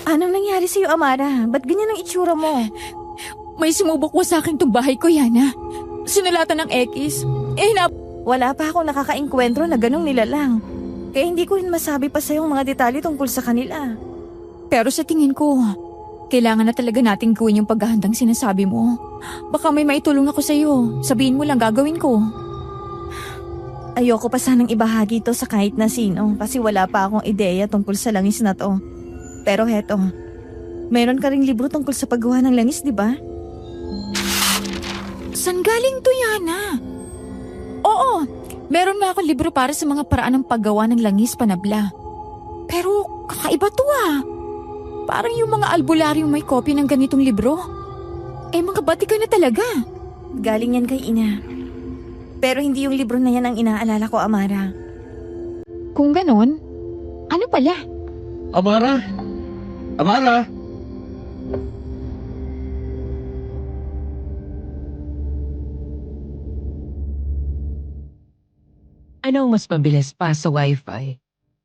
Anong nangyari sa'yo, Amara? Ba't ganyan ang itsura mo? May sumubok sa akin tong bahay ko, Yana. Sinulatan ng X. Wala pa akong nakakaengkwentro na ganong nilalang. Kaya hindi ko rin masabi pa sa'yo ang mga detalye tungkol sa kanila. Pero sa tingin ko, kailangan na talaga nating gawin yung paghahandang sinasabi mo. Baka may maitulong ako sa'yo. Sabihin mo lang, gagawin ko. Ayoko pa sanang ibahagi ito sa kahit na sino kasi wala pa akong ideya tungkol sa langis na to. Pero heto, meron ka ring libro tungkol sa paggawa ng langis, di ba? San galing to, Yana? Oo, meron nga akong libro para sa mga paraan ng paggawa ng langis panabla. Pero kakaiba to ah. Parang yung mga albularyong may kopya ng ganitong libro. Mga batikan na talaga. Galing yan kay ina. Pero hindi yung libro na yan ang inaalala ko, Amara. Kung ganon, ano pala? Amara! Amara! Ano ang mas mabilis pa sa Wi-Fi?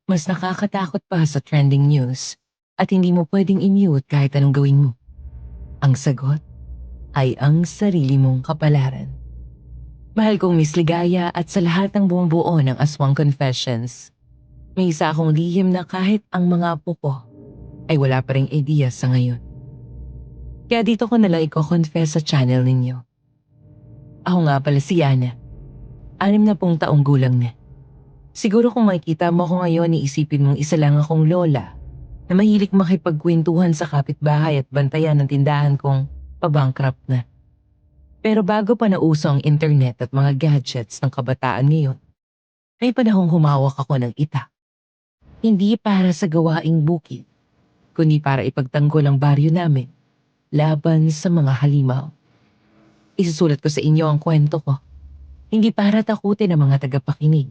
Mas nakakatakot pa sa trending news at hindi mo pwedeng i-mute kahit anong gawin mo. Ang sagot ay ang sarili mong kapalaran. Mahal kong Miss Ligaya at sa lahat ng bumubuo ng Aswang Confessions, may isa akong lihim na kahit ang mga apo ko ay wala pa ring idea sa ngayon. Kaya dito ko nalang i-confess sa channel ninyo. Ako nga pala si Yana. 60 taong gulang na. Siguro kung makikita mo ako ngayon, iisipin mong isa lang akong lola na mahilig makipagkwentuhan sa kapitbahay at bantayan ng tindahan kong pabankrupt na. Pero bago pa nauso ang internet at mga gadgets ng kabataan ngayon, may panahong humawak ako ng itak. Hindi para sa gawaing bukid, kundi para ipagtanggol ang baryo namin laban sa mga halimaw. Isusulat ko sa inyo ang kwento ko. Hindi para takutin ang mga tagapakinig,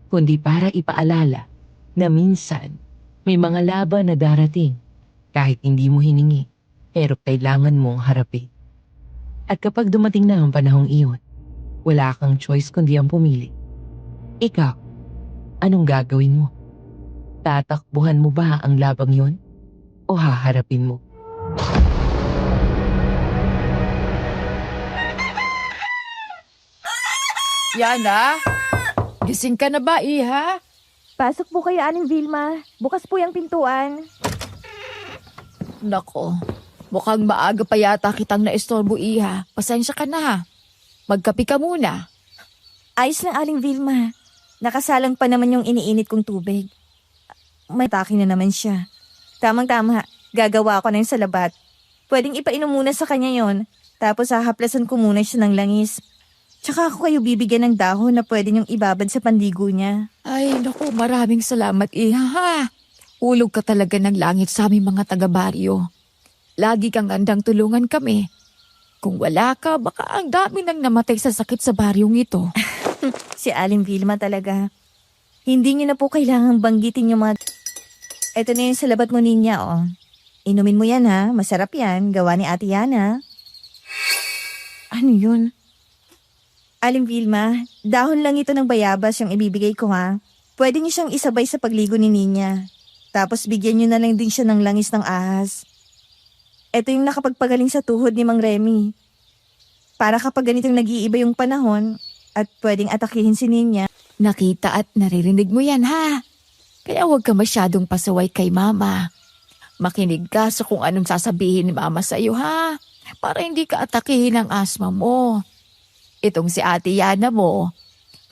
kundi para ipaalala na minsan may mga laban na darating kahit hindi mo hiningi, pero kailangan mong harapin. At kapag dumating na ang panahong iyon, wala kang choice kundi ang pumili. Ikaw, anong gagawin mo? Tatakbuhan mo ba ang labang yun? O haharapin mo? Yana, gising ka na ba, iha? Pasok po kayo, Aling Vilma. Bukas po yung pintuan. Nako, mukhang maaga pa yata kitang naistorbo, iha. Pasensya ka na ha. Magkapi ka muna. Ayos lang, Aling Vilma. Nakasalang pa naman yung iniinit kong tubig. May taki na naman siya. Tamang-tama, gagawa ko na yung salabat. Pwedeng ipainom muna sa kanya yon, tapos hahaplasan ko muna siya ng langis. Tsaka ako kayo bibigyan ng dahon na pwede niyong ibabad sa pandigo niya. Ay, naku, maraming salamat, iha ha. Ulog ka talaga ng langit sa aming mga taga-baryo. Lagi kang andang tulungan kami. Kung wala ka, baka ang dami nang namatay sa sakit sa baryong ito. Si Aling Vilma talaga. Hindi niyo na po kailangang banggitin yung mga... Ito na yung salabat mo niya, oh. Inumin mo yan, ha? Masarap yan. Gawa ni Ate Yana. Ano yun? Aling Vilma, dahon lang ito ng bayabas yung ibibigay ko, ha? Pwede niyo siyang isabay sa pagligo ni Ninya. Tapos bigyan niyo na lang din siya ng langis ng ahas. Ito yung nakapagpagaling sa tuhod ni Mang Remy. Para kapag ganitong nag-iiba yung panahon at pwedeng atakihin si Ninya. Nakita at naririnig mo yan, ha? Kaya huwag ka masyadong pasaway kay Mama. Makinig ka sa kung anong sasabihin ni Mama sa'yo, ha? Para hindi ka atakihin ng asma mo. Itong si Ate Yana mo,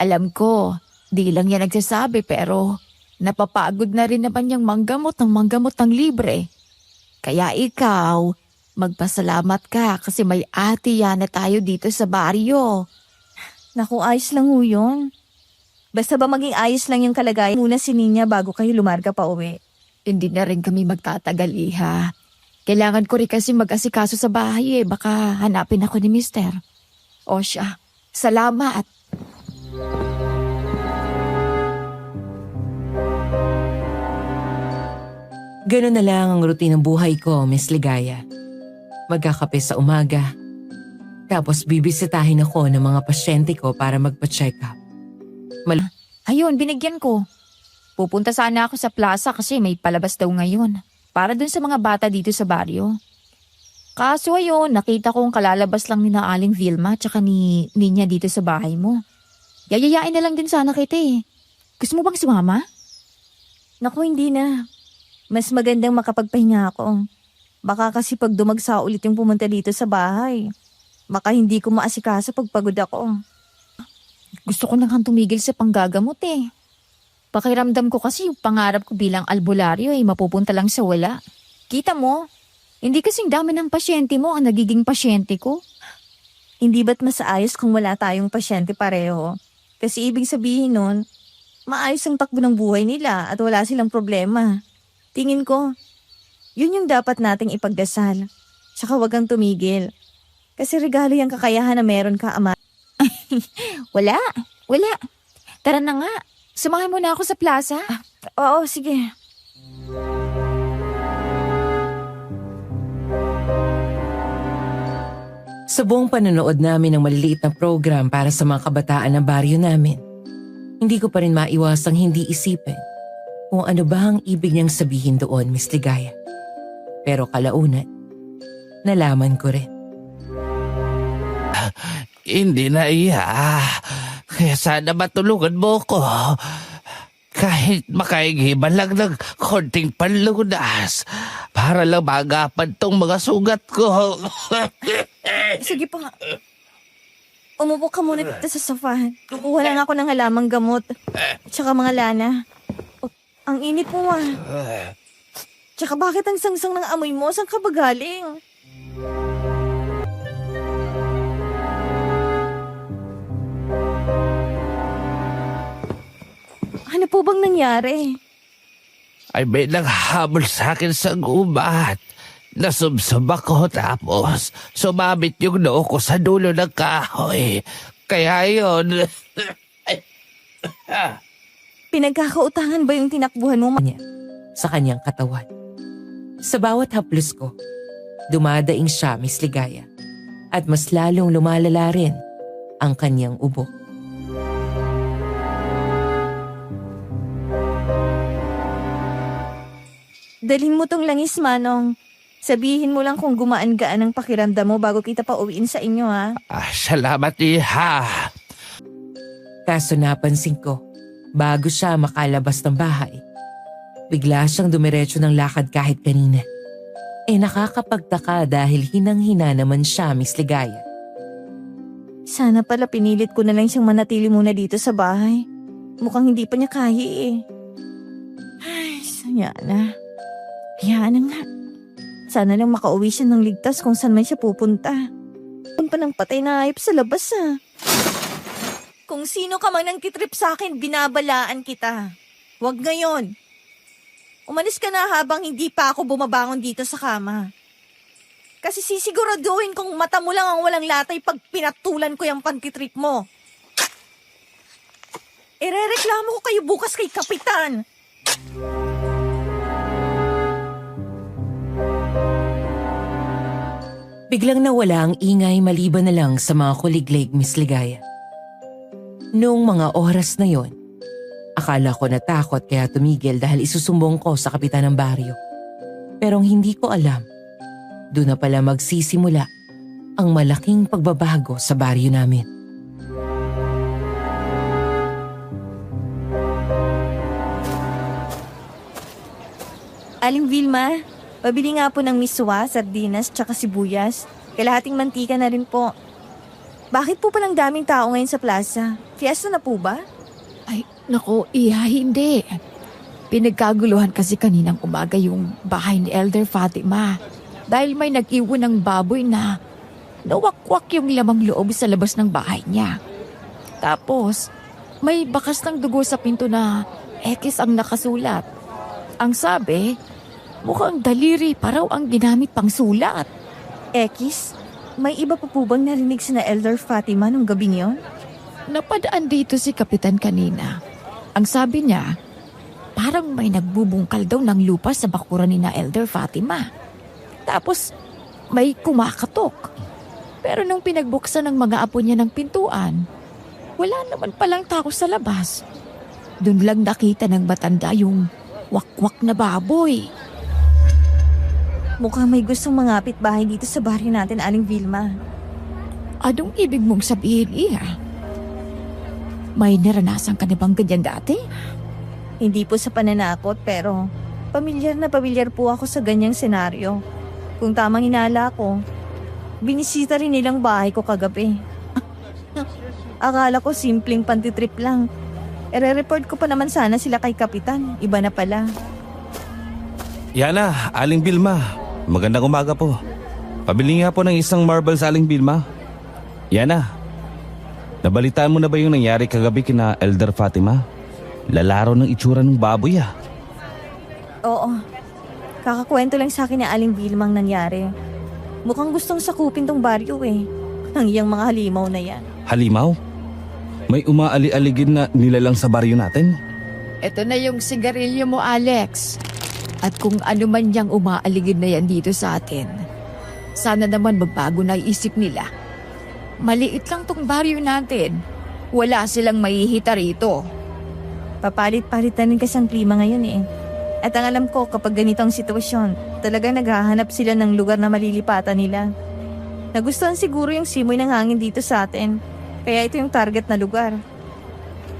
alam ko, di lang yan nagsasabi pero napapagod na rin naman yung manggamot ng libre. Kaya ikaw, magpasalamat ka kasi may Ate Yana tayo dito sa baryo. Naku, ayos lang ho yun. Basta ba maging ayos lang yung kalagayan muna si Ninya bago kayo lumarga pa uwi. Hindi na rin kami magtatagal, iha. Kailangan ko rin kasi mag-asikaso sa bahay baka hanapin ako ni Mister. O siya, salamat. Ganun na lang ang routine ng buhay ko, Miss Ligaya. Magkakape sa umaga. Tapos bibisitahin ako ng mga pasyente ko para magpa-check up. Ayun, binigyan ko. Pupunta sana ako sa plaza kasi may palabas daw ngayon. para dun sa mga bata dito sa baryo. Kaso ayun, nakita kong kalalabas lang ni na Aling Vilma tsaka ni Ninya dito sa bahay mo. Yayayain na lang din sana kita eh. Gusto mo bang sumama? Naku, hindi na. Mas magandang makapagpahinga ako. Baka kasi pag dumagsa ulit yung pumunta dito sa bahay, baka hindi ko maasikaso pag pagod ako. Gusto ko nang tumigil sa panggagamot eh. Pakiramdam ko kasi yung pangarap ko bilang albularyo ay mapupunta lang sa wala. Kita mo, hindi kasing dami ng pasyente mo ang nagiging pasyente ko. Hindi ba't mas ayos kung wala tayong pasyente pareho? Kasi ibig sabihin nun, maayos ang takbo ng buhay nila at wala silang problema. Tingin ko, yun yung dapat nating ipagdasal. Tsaka wag kang tumigil. Kasi regalo yung kakayahan na meron ka, Ama. Wala. Tara na nga, samahan mo na ako sa plaza. Oo, sige. Sa buong panonood namin ng maliliit na program para sa mga kabataan ng baryo namin, hindi ko pa rin maiwasang hindi isipin kung ano ba ang ibig niyang sabihin doon, Miss Ligaya. Pero kalaunan, nalaman ko rin. Hindi na iya. Kaya sana matulungan mo ko. Kahit makahingiban lang ng konting panlunas para lang magapan tong mga sugat ko. Sige pa. Umupo ka muna dito sa sofa. Kukuha lang ako ng halamang gamot. Tsaka mga lana. Oh, ang init mo ah. Tsaka bakit ang sangsang ng amoy mo? Saan ka ba galing? Ano po bang nangyari? Ay may naghabol sa akin sa gubat. Nasubsob ako tapos sumabit yung noo ko sa dulo ng kahoy. Kaya yun. Pinagkakautangan ba yung tinakbuhan mo? Niya sa kanyang katawan. Sa bawat haplos ko, dumadaing siya, Miss Ligaya, at mas lalong lumalala rin ang kanyang ubo. Dalhin mo tong langis, Manong. Sabihin mo lang kung gumaan-gaan ang pakiramdam mo bago kita pa uwiin sa inyo, ha? Salamat iha. Kaso napansin ko, bago siya makalabas ng bahay, bigla siyang dumiretso ng lakad kahit kanina. Nakakapagtaka dahil hinang-hina naman siya, Miss Ligaya. Sana pala pinilit ko na lang siyang manatili muna dito sa bahay. Mukhang hindi pa niya kaya eh. Ay, sayana. Hayaan na nga. Sana lang makauwi siya ng ligtas kung saan man siya pupunta. Kung pa ng patay na hayop sa labas Kung sino ka mang nangkitrip sa akin, binabalaan kita. Huwag ngayon. Umalis ka na habang hindi pa ako bumabangon dito sa kama. Kasi sisiguraduhin kong mata mo lang ang walang latay pag pinatulan ko yung pankitrip mo. Irereklamo ko kayo bukas kay Kapitan. Biglang nawala ang ingay maliban na lang sa mga kuliglig, Miss Ligaya. Noong mga oras na yon, akala ko natakot kaya tumigil dahil isusumbong ko sa kapitan ng baryo. Pero hindi ko alam, doon na pala magsisimula ang malaking pagbabago sa baryo namin. Aling Vilma, pabili nga po ng miswa, sardinas, tsaka sibuyas. Kalahating mantika na rin po. Bakit po palang daming tao ngayon sa plaza? Fiesta na po ba? Ay, naku, hindi. Pinagkaguluhan kasi kaninang umaga yung bahay ni Elder Fatima. Dahil may nag-iwan ng baboy na nawakwak yung lamang loob sa labas ng bahay niya. Tapos, may bakas ng dugo sa pinto na X ang nakasulat. Ang sabi, mukhang daliri pa raw ang ginamit pang sulat. Ekis, may iba pa po bang narinig si na Elder Fatima nung gabing yon? Napadaan dito si Kapitan kanina. Ang sabi niya, parang may nagbubungkal daw ng lupa sa bakuran ni na Elder Fatima. Tapos may kumakatok. Pero nung pinagbuksan ng mga apo niya ng pintuan, wala naman palang tao sa labas. Doon lang nakita ng matanda yung wakwak na baboy. Mukhang may gustong mangapit bahay dito sa baryo natin, Aling Vilma. Anong ibig mong sabihin, Iha? May naranasan ka na bang ganyan dati? Hindi po sa pananakot pero pamilyar na pamilyar po ako sa ganyang senaryo. Kung tamang inala ko, binisita rin nilang bahay ko kagabi. Akala ko simpleng pantitrip lang. Ere-report ko pa naman sana sila kay Kapitan. Iba na pala. Yana, Aling Vilma. Magandang umaga po. Pabili nga po ng isang marble sa Aling Vilma. Yana, nabalitaan mo na ba yung nangyari kagabi kina Elder Fatima? Lalaro ng itsura ng baboy ah. Oo. Kakakwento lang sa akin na Aling Vilma ang nangyari. Mukhang gustong sakupin tong baryo eh. Ang iyang mga halimaw na yan. Halimaw? May umaali-aligid na nilalang sa baryo natin? Ito na yung sigarilyo mo, Alex. At kung ano man niyang umaaligid na yan dito sa atin, sana naman magbago na isip nila. Maliit lang tong baryo natin. Wala silang mahihita rito. Papalit-palitan rin kasi ang klima ngayon eh. At ang alam ko kapag ganitong sitwasyon, talagang naghahanap sila ng lugar na malilipatan nila. Nagustuhan siguro yung simoy ng hangin dito sa atin. Kaya ito yung target na lugar.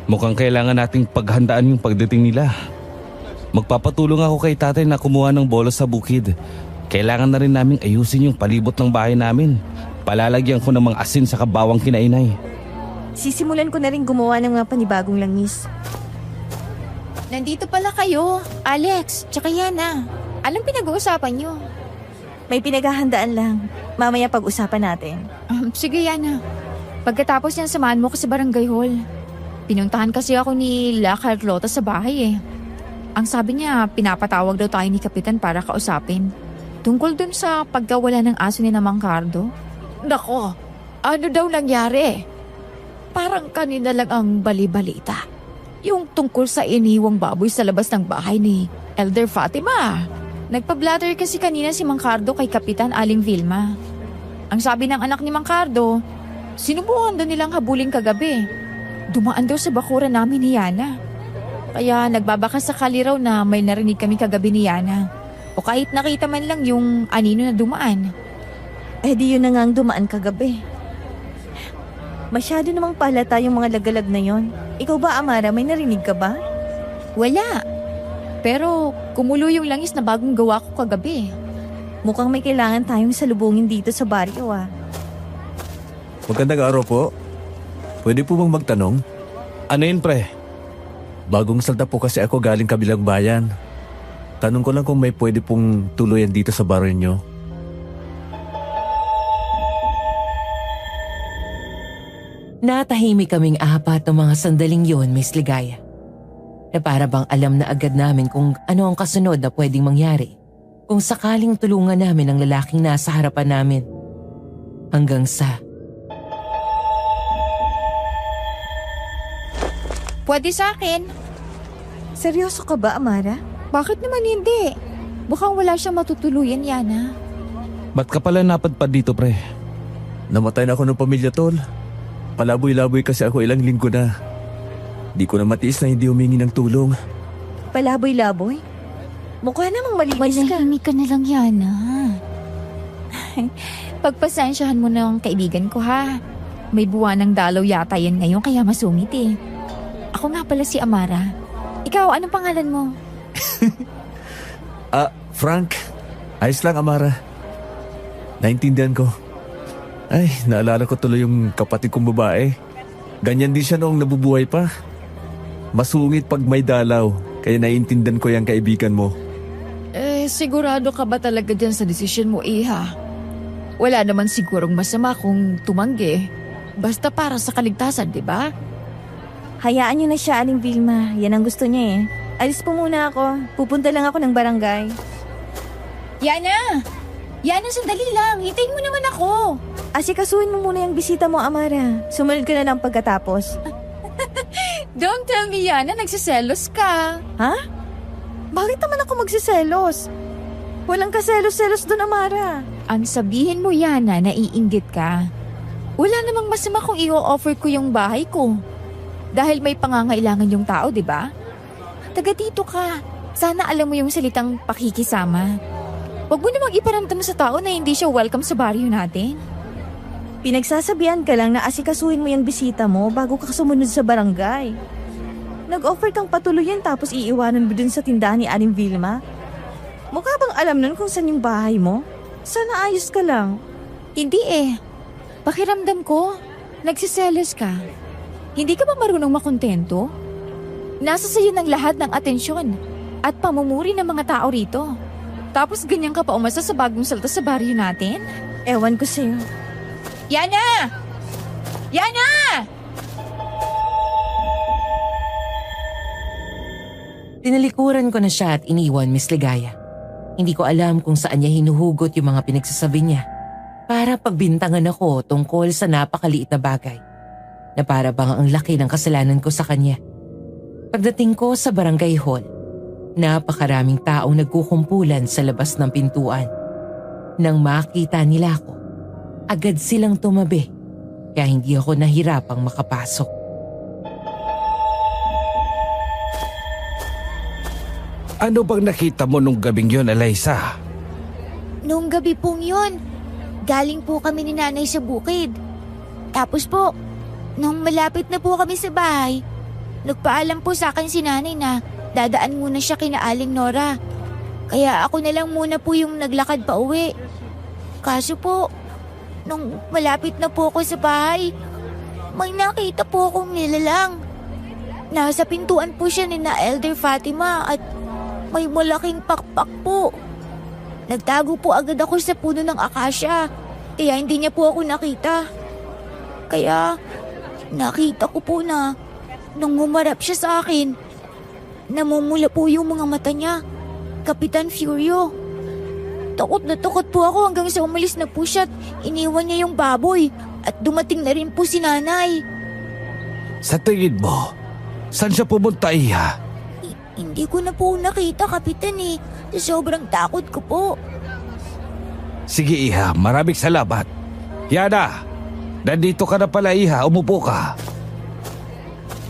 Mukhang kailangan nating paghandaan yung pagdating nila. Magpapatulong ako kay tatay na kumuha ng bolos sa bukid. Kailangan na rin naming ayusin yung palibot ng bahay namin. Palalagyan ko ng mga asin sa kabawang kinainay. Sisimulan ko na rin gumawa ng mga panibagong langis. Nandito pala kayo, Alex, tsaka Yana. Anong pinag-uusapan niyo? May pinaghahandaan lang. Mamaya pag-usapan natin. Sige, Yana. Pagkatapos niyan, samahan mo ko sa barangay hall. Pinuntahan kasi ako ni La Carlota sa bahay eh. Ang sabi niya, pinapatawag daw tayo ni Kapitan para kausapin. Tungkol dun sa pagkawala ng aso ni Mang Cardo. Nako, ano daw nangyari? Parang kanina lang ang bali-balita. Yung tungkol sa iniwang baboy sa labas ng bahay ni Elder Fatima. Nagpa-blatter kasi kanina si Mang Cardo kay Kapitan Aling Vilma. Ang sabi ng anak ni Mang Cardo, sinubukan daw nilang habulin kagabi. Dumaan daw sa bakuran namin ni Yana. Kaya nagbabaka sakali raw na may narinig kami kagabi ni Yana. O kahit nakita man lang yung anino na dumaan. Eh di yun na nga ang dumaan kagabi. Masyado namang palata yung mga lagalag na yon. Ikaw ba, Amara, may narinig ka ba? Wala. Pero kumulo yung langis na bagong gawa ko kagabi. Mukhang may kailangan tayong salubungin dito sa baryo ah. Magandang araw po. Pwede po bang magtanong? Ano yun pre? Bagong salta po kasi ako galing kabilang bayan. Tanong ko lang kung may pwede pong tuluyan dito sa baryo nyo. Natahimik kaming apat ng mga sandaling yon, Miss Ligaya. Na para bang alam na agad namin kung ano ang kasunod na pwedeng mangyari kung sakaling tulungan namin ang lalaking nasa harapan namin. Hanggang sa... Pwede sa akin. Seryoso ka ba, Amara? Bakit naman hindi? Mukhang wala siyang matutuluyan, Yana. Ba't ka pala napadpad dito pre? Namatay na ako ng pamilya, tol. Palaboy-laboy kasi ako ilang linggo na. Di ko na matiis na hindi humingi ng tulong. Palaboy-laboy? Mukha namang malinis ka. Manahimik ka na lang, Yana. Pagpasensyahan mo ng kaibigan ko, ha? May buwan ng dalaw yata yan ngayon kaya masungit eh. Ako nga pala si Amara. Ikaw, anong pangalan mo? Frank. Ayos lang, Amara. Naintindihan ko. Ay, naalala ko tuloy yung kapatid kong babae. Ganyan din siya noong nabubuhay pa. Masungit pag may dalaw, kaya naiintindihan ko yung kaibigan mo. Sigurado ka ba talaga dyan sa desisyon mo, Iha? Wala naman sigurong masama kung tumanggi. Basta para sa kaligtasan, di ba? Hayaan niyo na siya, Aling Vilma. Yan ang gusto niya eh. Alis po muna ako. Pupunta lang ako ng barangay. Yana! Yana, sandali lang. Hintayin mo naman ako. Asikasuhin mo muna yung bisita mo, Amara. Sumunod ka na lang pagkatapos. Don't tell me, Yana. Nagsiselos ka. Ha? Bakit naman ako magsiselos? Walang kaselos-selos doon, Amara. Ang sabihin mo, Yana, naiinggit ka. Wala namang masama kung i-offer ko yung bahay ko. Dahil may pangangailangan yung tao, di ba? Taga dito ka. Sana alam mo yung salitang pakikisama. Huwag mo namang iparamdam sa tao na hindi siya welcome sa baryo natin. Pinagsasabihan ka lang na asikasuhin mo yung bisita mo bago ka sumunod sa barangay. Nag-offer kang patuluyan tapos iiwanan mo dun sa tindahan ni Aling Vilma? Mukha bang alam nun kung saan yung bahay mo? Sana ayos ka lang. Hindi eh. Pakiramdam ko, nagsiselos ka. Hindi ka ba marunong makontento? Nasa sayo ng lahat ng atensyon at pamumuri ng mga tao rito. Tapos ganyan ka pa umasa sa bagong salta sa baryo natin? Ewan ko sa'yo. Yana! Yana! Tinalikuran ko na siya at iniwan, Miss Ligaya. Hindi ko alam kung saan niya hinuhugot yung mga pinagsasabi niya para pagbintangan ako tungkol sa napakaliit na bagay na para bang ang laki ng kasalanan ko sa kanya. Pagdating ko sa barangay hall, napakaraming taong nagkukumpulan sa labas ng pintuan. Nang makita nila ako, agad silang tumabi kaya hindi ako nahirapang makapasok. Ano bang nakita mo nung gabing yon, Eliza? Noong gabi pong yun, galing po kami ni nanay sa bukid. Tapos po, nung malapit na po kami sa bahay, nagpaalam po sa akin si nanay na dadaan muna siya kina Aling Nora. Kaya ako na lang muna po yung naglakad pa uwi. Kaso po, nung malapit na po ako sa bahay, may nakita po akong nilalang. Nasa pintuan po siya ni na Elder Fatima at may malaking pakpak po. Nagtago po agad ako sa puno ng akasya, kaya hindi niya po ako nakita. Kaya nakita ko po na nung humarap siya sa akin, namumula po yung mga mata niya, Kapitan Furio. Takot na takot po ako hanggang sa umalis na po siya at iniwan niya yung baboy at dumating na rin po si nanay. Sa tingin mo, saan siya pumunta, Iha? Hindi ko na po nakita, Kapitan eh. Sobrang takot ko po. Sige, Iha, maraming salamat. Yana, nandito ka na pala, Iha. Umupo ka.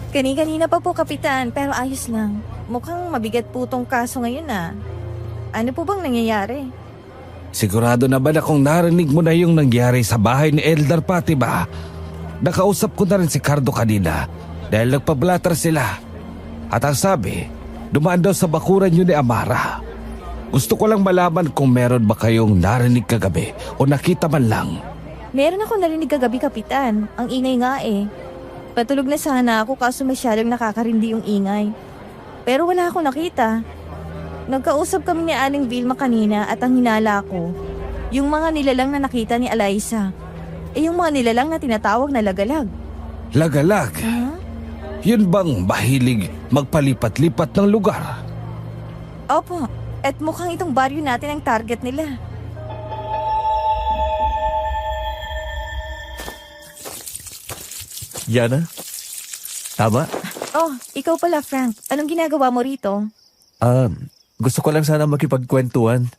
Kani-kanina pa po, Kapitan, pero ayos lang. Mukhang mabigat po tong kaso ngayon ah. Ano po bang nangyayari? Sigurado na ba na kung narinig mo na yung nangyari sa bahay ni Elder Fatima? Nakausap ko na rin si Cardo kanina dahil nagpablatter sila. At ang sabi, dumaan daw sa bakuran yun ni Amara. Gusto ko lang malaman kung meron ba kayong narinig kagabi o nakita man lang. Meron ako narinig kagabi, Kapitan. Ang ingay nga eh. Patulog na sana ako kaso masyadong nakakarindi yung ingay. Pero wala akong nakita. Nagkausap kami ni Aling Vilma kanina at ang hinala ko, yung mga nilalang na nakita ni Eliza. Yung mga nilalang na tinatawag na lagalag. Lagalag? Huh? Yun bang mahilig magpalipat-lipat ng lugar? Opo, at mukhang itong baryo natin ang target nila. Yana? Tama? Oh, ikaw pala, Frank. Anong ginagawa mo rito? Gusto ko lang sana makipagkwentuhan.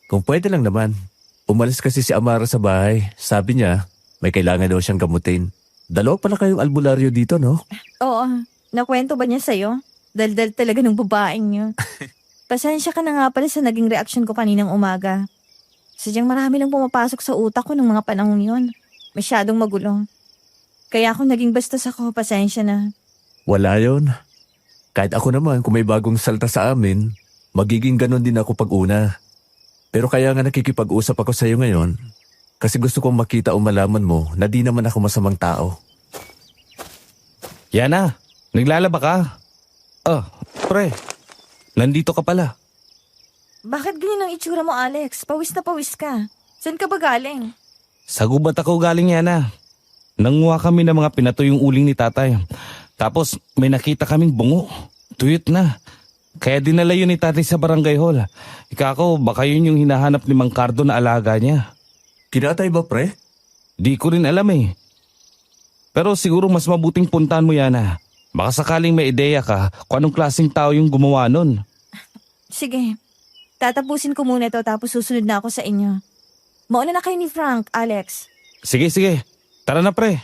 Kung pwede lang naman. Umalis kasi si Amara sa bahay. Sabi niya, may kailangan daw siyang gamutin. Dalawa pala kayong albularyo dito, no? Oo, nakwento ba niya sa'yo? Daldal talaga ng babaeng niyo. Pasensya ka na nga pala sa naging reaksyon ko kaninang umaga. Sadyang marami lang pumapasok sa utak ko ng mga panahon yon. Masyadong magulo. Kaya ako naging bastos ako, pasensya na. Wala yon. Kahit ako naman, kung may bagong salta sa amin, magiging ganon din ako pag-una. Pero kaya nga nakikipag-usap ako sa'yo ngayon, kasi gusto kong makita o malaman mo na di naman ako masamang tao. Yana, naglalaba ka? Oh, pre, nandito ka pala. Bakit ganyan ang itsura mo, Alex? Pawis na pawis ka. Saan ka ba galing? Sa gubat ako galing, Yana. Nanguha kami ng mga pinatuyong uling ni tatay. Tapos may nakita kaming bungo. Tuyot na. Kaya dinala yun ni tatay sa barangay hall. Ika ko, baka yun yung hinahanap ni Mang Cardo na alaga niya. Kinatay ba, pre? Di ko rin alam eh. Pero siguro mas mabuting puntahan mo, Yana. Baka sakaling may ideya ka kung anong klaseng tao yung gumawa nun. Sige, tatapusin ko muna ito tapos susunod na ako sa inyo. Mauna na kayo ni Frank, Alex. Sige, sige. Tara na, pre.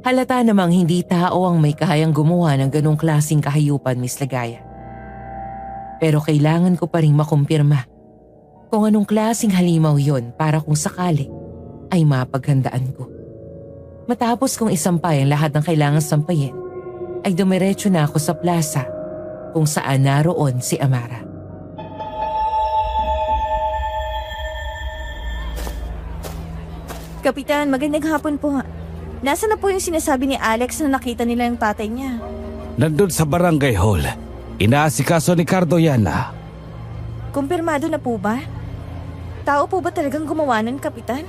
Halata namang hindi tao ang may kahayang gumawa ng ganong klaseng kahayupan, Miss Ligaya. Pero kailangan ko pa rin makumpirma kung anong klaseng halimaw yon para kung sakali ay mapaghandaan ko. Matapos kong isampay ang lahat ng kailangan sampayin, ay dumiretso na ako sa plaza kung saan naroon si Amara. Kapitan, magandang hapon po. Nasaan na po yung sinasabi ni Alex na nakita nila yung tatay niya? Nandun sa barangay hall. Inaasikaso ni Cardo yan na. Kumpirmado na po ba? Tao po ba talagang gumawa nun, Kapitan?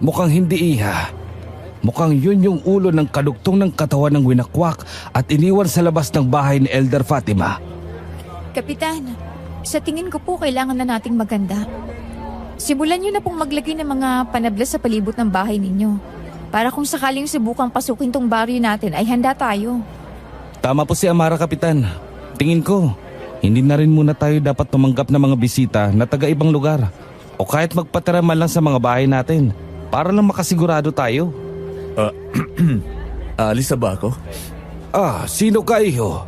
Mukhang hindi iha. Mukhang yun yung ulo ng kadugtong ng katawan ng winakwak at iniwan sa labas ng bahay ni Elder Fatima. Kapitan, sa tingin ko po kailangan na nating maganda. Simulan niyo na pong maglagay ng mga panabla sa palibot ng bahay ninyo. Para kung sakaling subukang pasukin tong baryo natin ay handa tayo. Tama po si Amara, Kapitan. Tingin ko, hindi na rin muna tayo dapat tumanggap ng mga bisita na taga-ibang lugar. O kahit magpatira man lang sa mga bahay natin para lang makasigurado tayo. Aalis na ba ako? Sino ka, iho?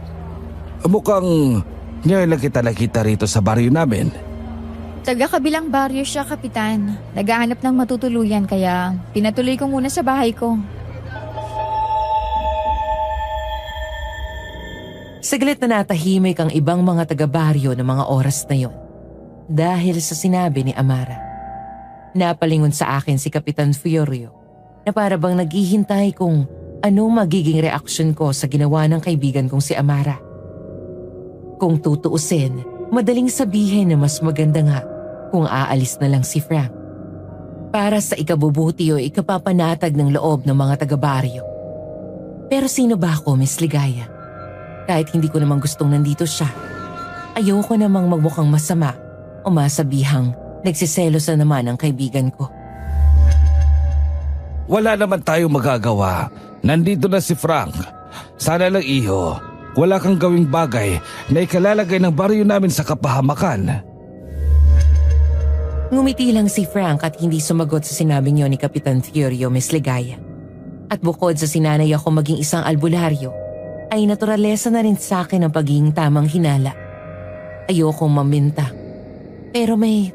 Mukhang ngayon lang kita nakita rito sa baryo namin. Taga-kabilang baryo siya, Kapitan. Naghahanap ng matutuluyan kaya pinatuloy ko muna sa bahay ko. Saglit na natahimik ang ibang mga taga-baryo ng mga oras na yon dahil sa sinabi ni Amara. Napalingon sa akin si Kapitan Fiorio na para bang naghihintay kung anong magiging reaksyon ko sa ginawa ng kaibigan kong si Amara. Kung tutuusin, madaling sabihin na mas maganda nga kung aalis na lang si Frank. Para sa ikabubuti o ikapapanatag ng loob ng mga taga-baryo. Pero sino ba ako, Miss Ligaya? Kahit hindi ko namang gustong nandito siya, ayoko namang magmukhang masama o masabihang nagsiselos na naman ang kaibigan ko. Wala naman tayong magagawa. Nandito na si Frank. Sana lang, iho, wala kang gawing bagay na ikalalagay ng baryo namin sa kapahamakan. Ngumiti lang si Frank at hindi sumagot sa sinabi niyo ni Kapitan Fiorio, Miss Ligaya. At bukod sa sinanay ako maging isang albularyo, ay naturalesa na rin sa akin ang pagiging tamang hinala. Ayokong maminta. Pero may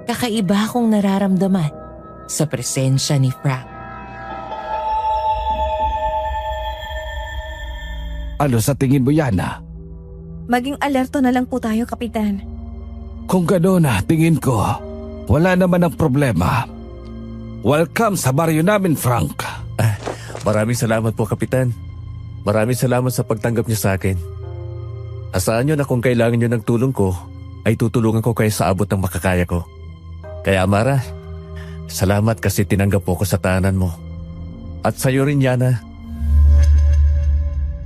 kakaiba akong nararamdaman sa presensya ni Frank. Ano sa tingin mo, Yana? Maging alerto na lang po tayo, Kapitan. Kung gano'n, tingin ko, wala naman ang problema. Welcome sa baryo namin, Frank. Maraming salamat po, Kapitan. Maraming salamat sa pagtanggap niyo sa akin. Asahan niyo na kung kailangan niyo ng tulong ko, ay tutulungan ko kayo sa abot ng makakaya ko. Kaya Amara, salamat kasi tinanggap po ko sa tahanan mo. At sa'yo rin, Yana.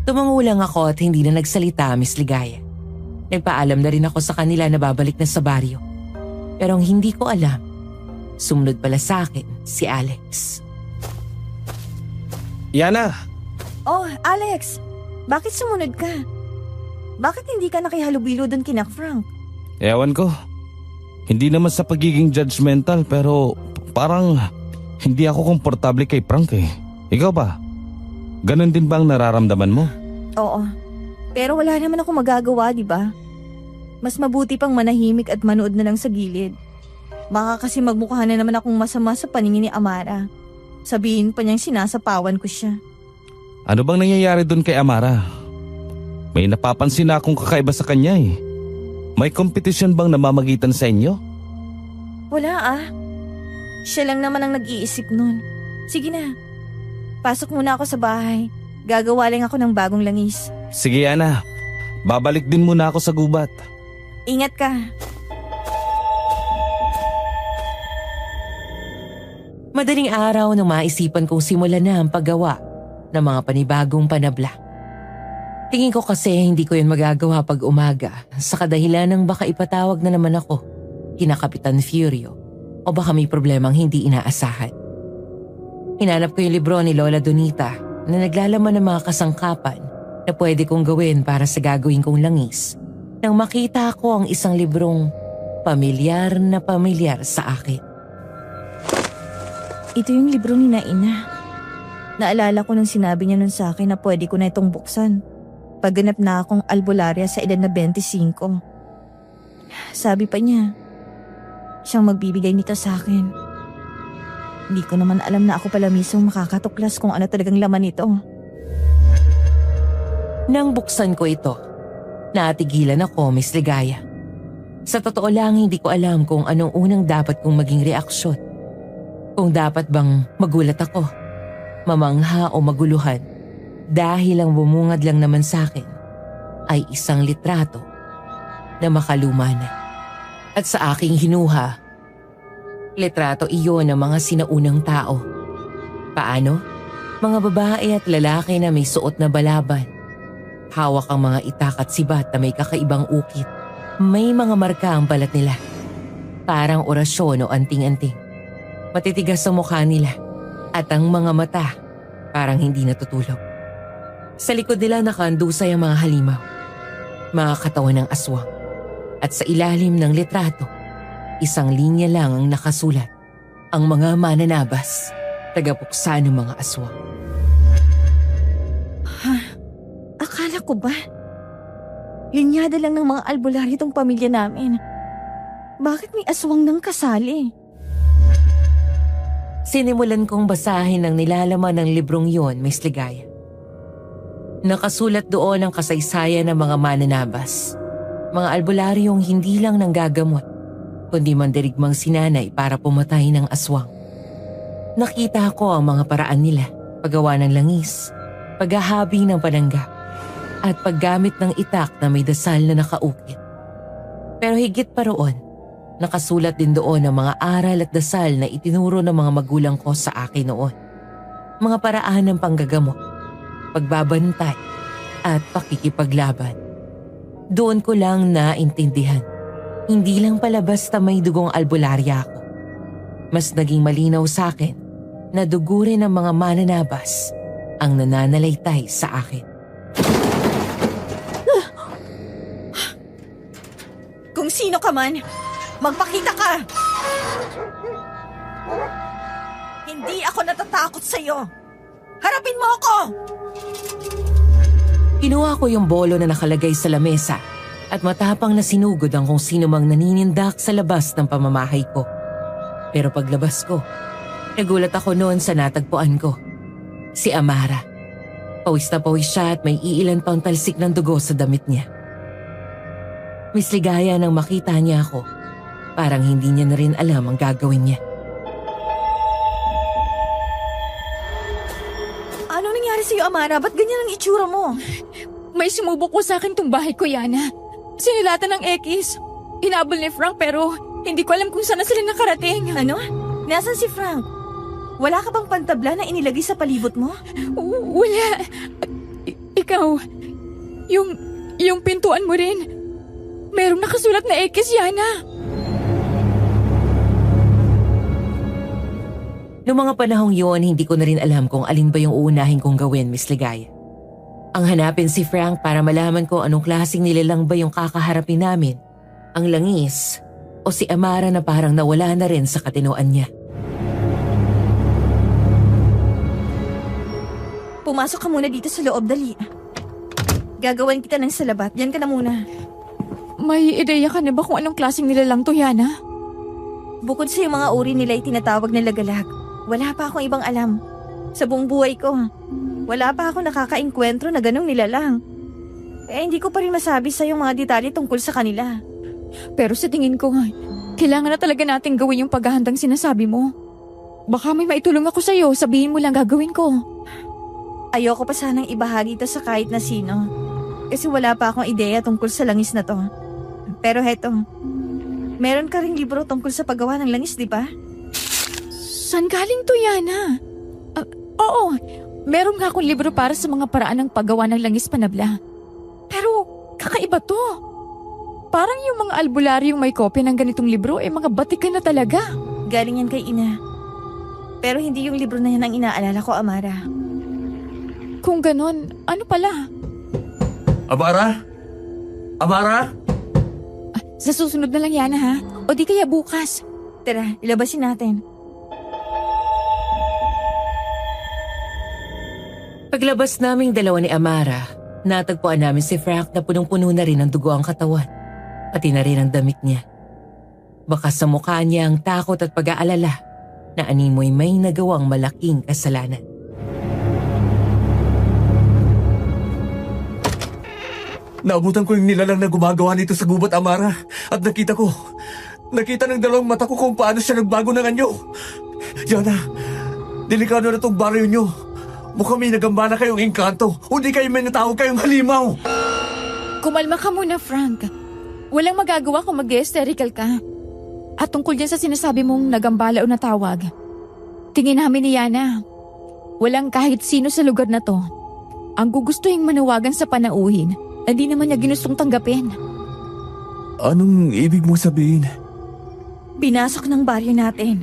Tumangulang ako at hindi na nagsalita, Miss Ligaya. Nagpaalam na rin ako sa kanila na babalik na sa baryo. Pero ang hindi ko alam, sumunod pala sa akin si Alex. Yana! Oh, Alex! Bakit sumunod ka? Bakit hindi ka nakihalubilo doon kina Frank? Ewan ko. Hindi naman sa pagiging judgmental pero parang hindi ako komportable kay Frank eh. Ikaw ba? Ganon din ba ang nararamdaman mo? Oo. Pero wala naman ako magagawa, di ba? Mas mabuti pang manahimik at manood na lang sa gilid. Baka kasi magmukha na naman akong masama sa paningin ni Amara. Sabihin pa niyang sinasapawan ko siya. Ano bang nangyayari doon kay Amara? May napapansin na akong kakaiba sa kanya eh. May competition bang namamagitan sa inyo? Wala Siya lang naman ang nag-iisip nun. Sige na. Pasok muna ako sa bahay. Gagawa lang ako ng bagong langis. Sige, Yana. Babalik din muna ako sa gubat. Ingat ka. Madaling araw nang maisipan kong simulan na ang paggawa ng mga panibagong panabla. Tingin ko kasi hindi ko yun magagawa pag umaga sa kadahilan ng baka ipatawag na naman ako kina Kapitan Fiorio o baka may problemang hindi inaasahan. Hinanap ko yung libro ni Lola Donita na naglalaman ng mga kasangkapan na pwede kong gawin para sa gagawin kong langis nang makita ko ang isang librong pamilyar na pamilyar sa akin. Ito yung libro ni Naina. Naalala ko nung sinabi niya nun sa akin na pwede ko na itong buksan. Pagganap na akong albularya sa edad na 25. Sabi pa niya, siyang magbibigay nito sa akin. Hindi ko naman alam na ako pala mismo makakatuklas kung ano talagang laman nito. Nang buksan ko ito, natigilan ako, Miss Ligaya. Sa totoo lang, hindi ko alam kung anong unang dapat kong maging reaksyon. Kung dapat bang magulat ako, mamangha o maguluhan, dahil ang bumungad lang naman sa akin ay isang litrato na makaluma na. At sa aking hinuha, litrato iyon ng mga sinaunang tao. Paano? Mga babae at lalaki na may suot na balaban. Hawak ang mga itak at sibat na may kakaibang ukit. May mga marka ang balat nila. Parang orasyon o anting-anting. Matitigas ang mukha nila. At ang mga mata, parang hindi natutulog. Sa likod nila nakaandusay ang mga halimaw. Mga katawan ng aswang. At sa ilalim ng litrato, isang linya lang ang nakasulat. Ang mga mananabas, tagapuksa ng mga aswang. Akala ko ba? Linyada lang ng mga albularyo itong pamilya namin. Bakit may aswang nang kasali? Sinimulan kong basahin ang nilalaman ng librong yon, Miss Ligaya. Nakasulat doon ang kasaysayan ng mga mananabas. Mga albularyong hindi lang nanggagamot, kundi mandirigmang sinanay para pumatay ng aswang. Nakita ko ang mga paraan nila, paggawa ng langis, paghahabi ng pananggap, at paggamit ng itak na may dasal na nakaukit. Pero higit pa roon, nakasulat din doon ang mga aral at dasal na itinuro ng mga magulang ko sa akin noon. Mga paraan ng panggagamot, pagbabantay, at pakikipaglaban. Doon ko lang naintindihan. Hindi lang pala basta may dugong albularya ako. Mas naging malinaw sa akin na dugo rin ng mga mananabas ang nananalaytay sa akin. Kung sino ka man, magpakita ka! Hindi ako natatakot sa'yo! Harapin mo ako! Kinuha ko yung bolo na nakalagay sa lamesa at matapang na sinugod ang kung sino mang naninindak sa labas ng pamamahay ko. Pero paglabas ko, nagulat ako noon sa natagpuan ko. Si Amara. Pawis na pawis siya at may iilan pang talsik ng dugo sa damit niya. Miss Ligaya nang makita niya ako, parang hindi niya na rin alam ang gagawin niya. Ano nangyari sa'yo, Amara? Ba't ganyan ang itsura mo? May sumubok ko sa akin tong bahay ko, Yana. Sinilatan ng X. Hinabol ni Frank pero hindi ko alam kung saan na sila nakarating. Ano? Nasaan si Frank? Wala ka bang pantabla na inilagay sa palibot mo? Wala. Ikaw, yung pintuan mo rin. Merong nakasulat na X, Yana. Noong mga panahong yon, hindi ko na rin alam kung alin ba yung uunahin kong gawin, Miss Ligaya. Ang hanapin si Frank para malaman ko anong klaseng nilalang ba yung kakaharapin namin. Ang langis o si Amara na parang nawala na rin sa katinoan niya. Pumasok ka muna dito sa loob, dali. Gagawan kita ng salabat. Diyan ka na muna. May ideya ka na ba kung anong klaseng nilalang to, Yana? Bukod sa yung mga uri nila ay tinatawag na lagalag, wala pa akong ibang alam. Sa buong buhay ko, wala pa akong nakakaengkwentro na ganong nilalang. Hindi ko pa rin masabi sa yung mga detalye tungkol sa kanila. Pero sa tingin ko, kailangan na talaga natin gawin yung paghahandang sinasabi mo. Baka may maitulong ako sa'yo, sabihin mo lang gagawin ko. Ayoko pa sanang ibahagi ito sa kahit na sino. Kasi wala pa akong ideya tungkol sa langis na to. Pero heto, meron ka ring libro tungkol sa paggawa ng langis, di ba? Saan galing to, Yana? Oo, meron nga akong libro para sa mga paraan ng paggawa ng langis panabla. Pero kakaiba to. Parang yung mga albularyong may kopya ng ganitong libro mga batikan na talaga. Galing yan kay ina. Pero hindi yung libro na yan ang inaalala ko, Amara. Kung ganon, ano pala? Amara? Amara? Sa susunod na lang, Yana, ha? O di kaya bukas. Tara, ilabasin natin. Paglabas naming dalawa ni Amara, natagpuan namin si Frank na punong-puno na rin ng dugo ang katawan. pati na rin ang damit niya. Baka sa mukha niya ang takot at pag-aalala na animoy may nagawang malaking kasalanan. Naabutan ko yung nilalang na gumagawa nito sa gubat, Amara. At nakita ng dalawang mata ko kung paano siya nagbago ng anyo. Yana, delikado na tong baryo nyo. Mukhang may nagambala kayong engkanto. Hindi kayo may natawag kayong halimaw. Kumalma ka muna, Frank. Walang magagawa kung mag-hysterical ka. At tungkol dyan sa sinasabi mong nagambala o natawag, tingin namin ni Yana, walang kahit sino sa lugar na to ang gugustuhin manawagan sa panauhin na di naman niya ginustong tanggapin. Anong ibig mong sabihin? Binasok ng baryo natin.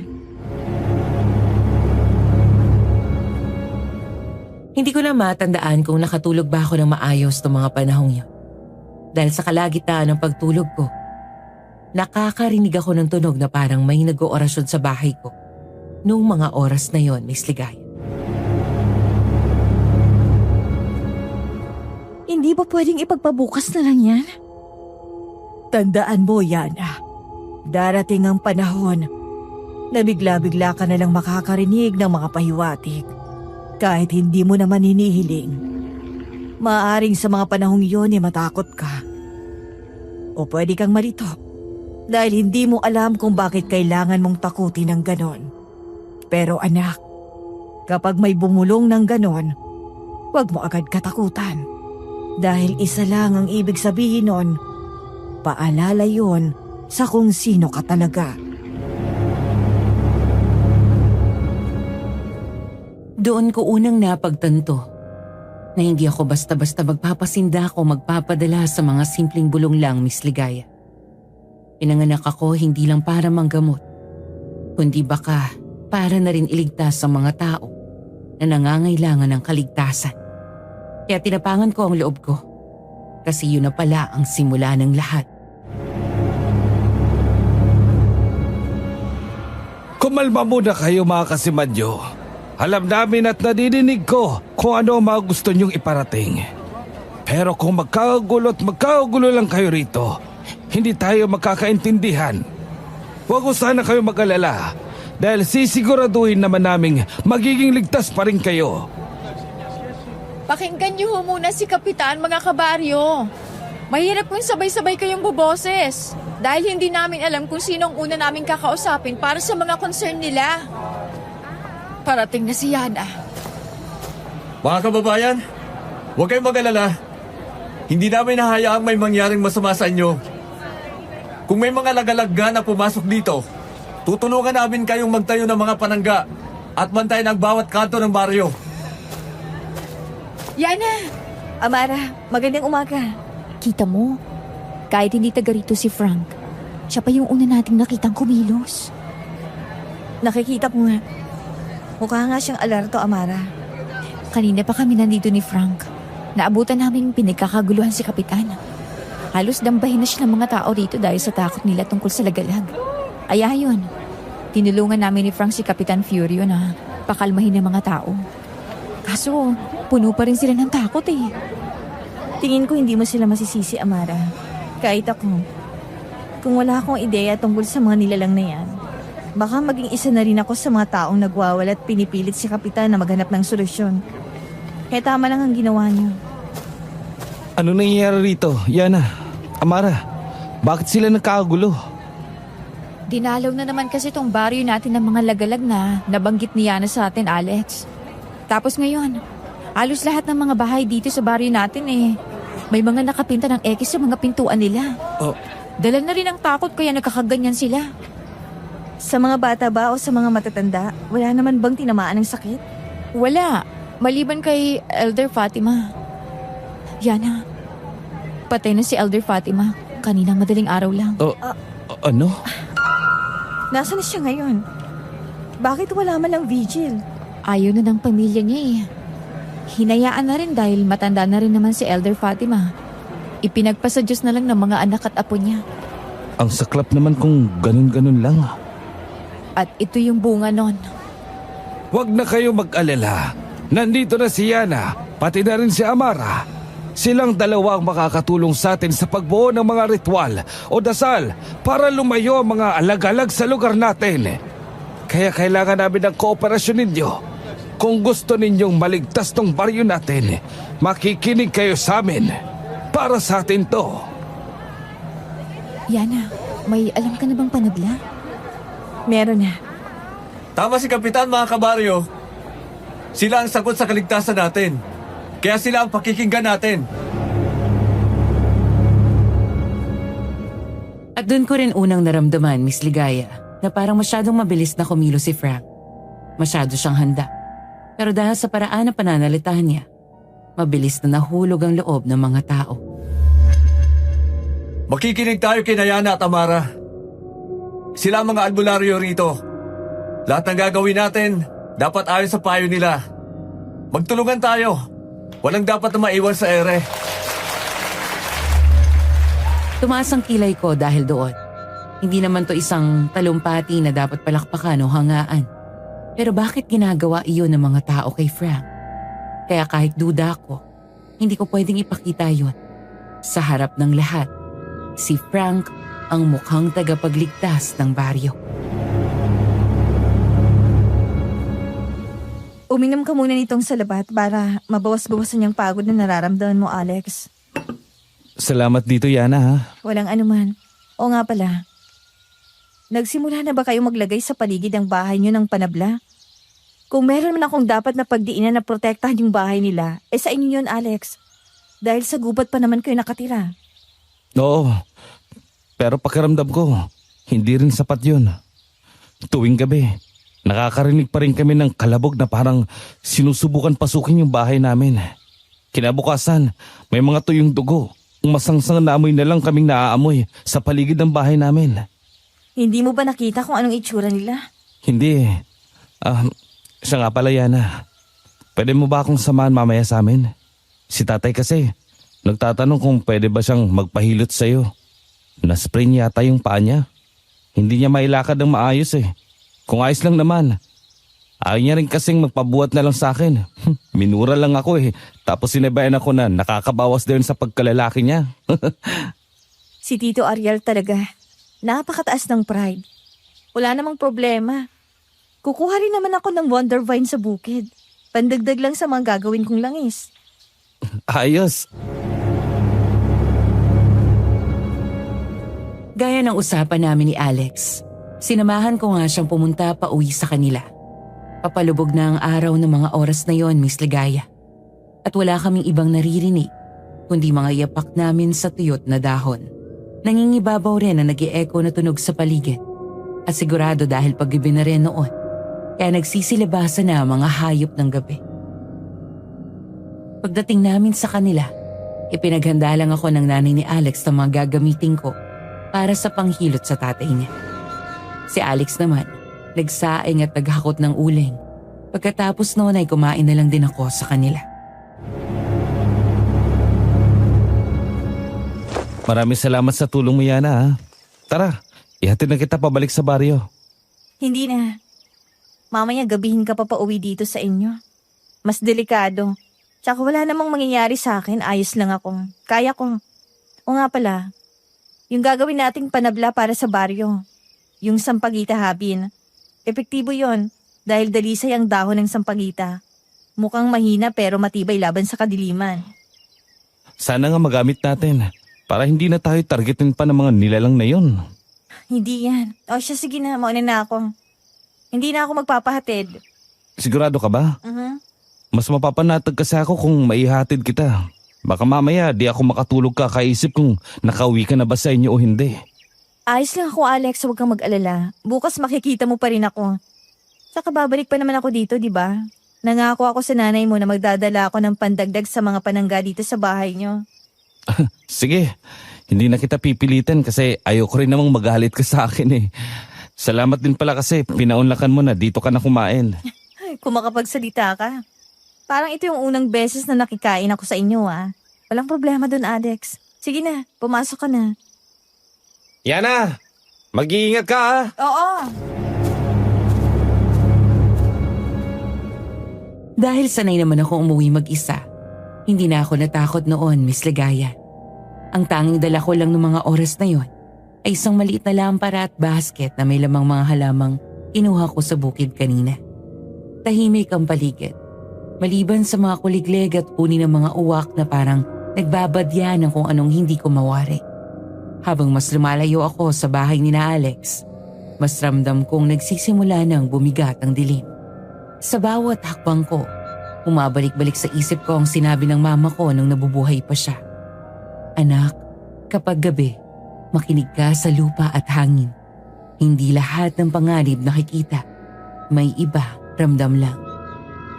Hindi ko na matandaan kung nakatulog ba ako ng maayos noong mga panahong yun. Dahil sa kalagitnaan ng pagtulog ko, nakakarinig ako ng tunog na parang may nag-oorasyon sa bahay ko noong mga oras na yon, Miss Ligaya. Hindi ba pwedeng ipagpabukas na lang yan? Tandaan mo, Yana. Darating ang panahon na bigla-bigla ka na lang makakarinig ng mga pahiwatig. Kahit hindi mo naman hinihiling. Maaring sa mga panahong iyon ay matakot ka. O pwede kang malito. Dahil hindi mo alam kung bakit kailangan mong takutin ng ganon. Pero anak, kapag may bumulong ng ganon, huwag mo agad katakutan. Dahil isa lang ang ibig sabihin nun, paalala yon sa kung sino ka talaga. Doon ko unang napagtanto na hindi ako basta-basta magpapasinda o magpapadala sa mga simpleng bulong lang, Miss Ligaya. Pinanganak ako hindi lang para manggamot, kundi baka para na rin iligtas sa mga tao na nangangailangan ng kaligtasan. Kaya tinapangan ko ang loob ko kasi yun na pala ang simula ng lahat. Kumalma muna kayo mga kasimadyo. Alam namin at nadidinig ko kung ano ang mga gusto niyong iparating. Pero kung magkakagulo lang kayo rito, hindi tayo magkakaintindihan. Huwag ko sana kayo mag-alala dahil sisiguraduhin naman naming magiging ligtas pa rin kayo. Pakinggan niyo ho muna si Kapitan, mga kabaryo. Mahirap kung sabay-sabay kayong buboses dahil hindi namin alam kung sino ang una naming kakausapin para sa mga concern nila. Parating na si Yana. Mga kababayan, huwag kayong mag-alala. Hindi namin nahayaang may mangyaring masama sa inyo. Kung may mga lagalagga na pumasok dito, tutulungan namin kayong magtayo ng mga panangga at bantayan ang bawat kanto ng baryo. Yana! Amara, magandang umaga. Kita mo, kahit hindi taga rito si Frank, siya pa yung una nating nakitang kumilos. Nakikita ko nga. Mukha nga siyang alerto, Amara. Kanina pa kami nandito ni Frank. Naabutan namin pinagkakaguluhan si Kapitan. Halos dambahin na siya ng mga tao rito dahil sa takot nila tungkol sa lagalag. Ay ayun, tinulungan namin ni Frank si Kapitan Furio na pakalmahin ng mga tao. Kaso, puno pa rin sila ng takot eh. Tingin ko hindi mo sila masisisi, Amara. Kahit ako. Kung wala akong ideya tungkol sa mga nilalang na yan, baka maging isa na rin ako sa mga taong nagwawala at pinipilit si Kapitan na maghanap ng solusyon. Kaya tama lang ang ginawa niyo. Ano nangyayari rito, Yana? Amara, bakit sila nagkakagulo? Dinalaw na naman kasi tong baryo natin ng mga lagalag na nabanggit ni Yana sa atin, Alex. Tapos ngayon, halos lahat ng mga bahay dito sa baryo natin may mga nakapinta ng X sa mga pintuan nila. Oh. Dala na rin ang takot kaya nagkakaganyan sila. Sa mga bata ba o sa mga matatanda, wala naman bang tinamaan ng sakit? Wala, maliban kay Elder Fatima. Yana, patay na si Elder Fatima kaninang madaling araw lang. Ano? Nasaan na siya ngayon? Bakit wala man lang vigil? Ayaw na ng pamilya niya Hinayaan na rin dahil matanda na rin naman si Elder Fatima. Ipinagpasa Diyos na lang ng mga anak at apo niya. Ang saklap naman kung ganun-ganun lang. At ito yung bunga nun. Huwag na kayo mag-alala. Nandito na si Yana, pati na rin si Amara. Silang dalawa ang makakatulong sa atin sa pagbuo ng mga ritual o dasal para lumayo ang mga alag-alag sa lugar natin. Kaya kailangan namin ng kooperasyon ninyo. Kung gusto ninyong maligtas tong baryo natin, makikinig kayo sa amin. Para sa atin to. Yana, may alam ka na bang panabla? Meron na. Tama si Kapitan, mga kabaryo. Sila ang sagot sa kaligtasan natin. Kaya sila ang pakikinggan natin. At doon ko rin unang naramdaman, Miss Ligaya, na parang masyadong mabilis na kumilos si Frank. Masyado siyang handa. Pero dahil sa paraan ng pananalitahan niya, mabilis na nahulog ang loob ng mga tao. Makikinig tayo kay Yana at Amara. Sila ang mga albularyo rito. Lahat ng gagawin natin, dapat ayon sa payo nila. Magtulungan tayo. Walang dapat na maiwan sa ere. Tumaas ang kilay ko dahil doon. Hindi naman to isang talumpati na dapat palakpakan o hangaan. Pero bakit ginagawa iyon ng mga tao kay Frank? Kaya kahit duda ako, hindi ko pwedeng ipakita yun. Sa harap ng lahat, si Frank ang mukhang tagapagligtas ng baryo. Uminom ka muna nitong salabat para mabawas-bawasan yung pagod na nararamdaman mo, Alex. Salamat dito, Yana, ha? Walang anuman. O nga pala, nagsimula na ba kayo maglagay sa paligid ng bahay niyo ng panabla? Kung meron man akong dapat na pagdiinan na protektahan yung bahay nila, sa inyo yun, Alex. Dahil sa gubat pa naman kayo nakatira. Oo, pero pakiramdam ko, hindi rin sapat yun. Tuwing gabi, nakakarinig pa rin kami ng kalabog na parang sinusubukan pasukin yung bahay namin. Kinabukasan, may mga tuyong dugo. Masangsang na amoy na lang kaming naaamoy sa paligid ng bahay namin. Hindi mo ba nakita kung anong itsura nila? Hindi. Siya nga pala, Yana. Pwede mo ba akong samahan mamaya sa amin? Si tatay kasi, nagtatanong kung pwede ba siyang magpahilot sa'yo. Nasprain yata yung paa niya. Hindi niya mailakad ng maayos eh. Kung ayos lang naman. Ayaw niya rin kasing magpabuhat na lang sa akin. Minura lang ako eh. Tapos sinabayan ako na nakakabawas din sa pagkalalaki niya. Si Tito Ariel talaga. Napakataas ng pride. Wala namang problema. Kukuha rin naman ako ng Wonder Vine sa bukid. Pandagdag lang sa mga gagawin kong langis. Ayos. Gaya ng usapan namin ni Alex, sinamahan ko nga siyang pumunta pa uwi sa kanila. Papalubog na ang araw ng mga oras na yon, Miss Ligaya. At wala kaming ibang naririnig, kundi mga yapak namin sa tuyot na dahon. Nangingibabaw rin ang nag-i-echo na tunog sa paligid. At sigurado dahil paggabi na rin noon, kaya nagsisilibasan na ang mga hayop ng gabi. Pagdating namin sa kanila, ipinaghanda lang ako ng nanay ni Alex na mga gagamitin ko para sa panghilot sa tatay niya. Si Alex naman, nagsaing at naghakot ng uling. Pagkatapos noon ay kumain na lang din ako sa kanila. Maraming salamat sa tulong mo, Yana, ha? Tara, ihatid na kita pabalik sa baryo. Hindi na. Mamaya gabihin ka pa pauwi dito sa inyo. Mas delikado. Tsaka wala namang mangyayari sa akin, ayos lang ako. Kaya ko. O nga pala, yung gagawin nating panabla para sa baryo. Yung sampagita habin. Epektibo yon dahil dalisay ang dahon ng sampagita. Mukhang mahina pero matibay laban sa kadiliman. Sana nga magamit natin para hindi na tayo targetin pa ng mga nilalang na yon. Hindi yan. O siya, sige na, mauna na ako. Hindi na ako magpapahatid. Sigurado ka ba? Mas mapapanatag kasi ako kung maihatid kita. Baka mamaya di ako makatulog kakaisip kung nakauwi ka na ba sa inyo o hindi. Ayos lang ako, Alex. Huwag kang mag-alala. Bukas makikita mo pa rin ako. Saka babalik pa naman ako dito, di ba? Nangako ako sa nanay mo na magdadala ako ng pandagdag sa mga panangga dito sa bahay niyo. Sige, hindi na kita pipilitan kasi ayoko rin namang magalit ka sa akin eh. Salamat din pala kasi pinaunlakan mo na dito ka na kumain. Kung makapagsalita ka. Parang ito yung unang beses na nakikain ako sa inyo, ah. Walang problema dun, Alex. Sige na, pumasok ka na. Yana, mag-iingat ka ha. Oo. Dahil sanay naman ako umuwi mag-isa, Hindi na ako natakot noon, Miss Ligaya. Ang tanging dala ko lang ng mga oras na yon ay isang maliit na lampara at basket na may lamang mga halamang kinuha ko sa bukid kanina. Tahimik ang paligid. Maliban sa mga kuliglig at uni ng mga uwak na parang nagbabadya ng kung anong hindi ko mawari. Habang mas lumalayo ako sa bahay ni na Alex, mas ramdam kong nagsisimula ng bumigat ang dilim. Sa bawat hakbang ko, umabalik-balik sa isip ko ang sinabi ng mama ko nung nabubuhay pa siya. Anak, kapag gabi, makinig ka sa lupa at hangin. Hindi lahat ng panganib nakikita. May iba, ramdam lang.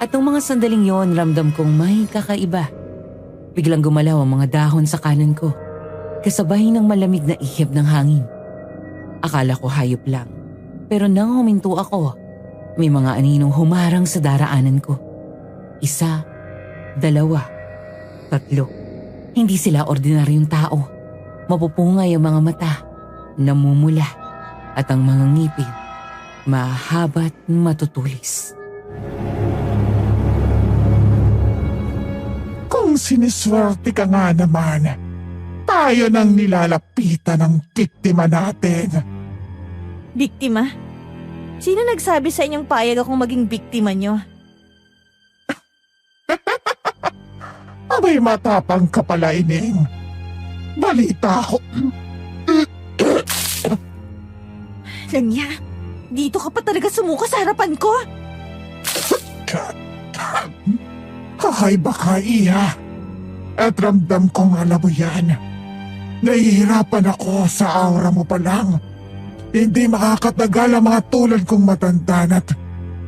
At nung mga sandaling yon, ramdam kong may kakaiba. Biglang gumalaw ang mga dahon sa kanan ko, kasabay ng malamig na ihip ng hangin. Akala ko hayop lang, pero nang huminto ako, may mga aninong humarang sa daraanan ko. 1, 2, 3. Hindi sila ordinaryong tao. Mapupungay ang mga mata, namumula, at ang mga ngipin, mahaba't matutulis. Kung siniswerte ka nga naman, tayo nang nilalapitan ng biktima natin. Biktima? Sino nagsabi sa inyong payag akong maging biktima nyo? Abay matapang ka pala, Ining. Balita ko. Lanya, dito ka pa talaga sumuko sa harapan ko? Kahay baka iya. At ramdam kong alam mo yan. Nahihirapan ako sa aura mo pa lang. Hindi makakatagal ang mga tulad kong matanda at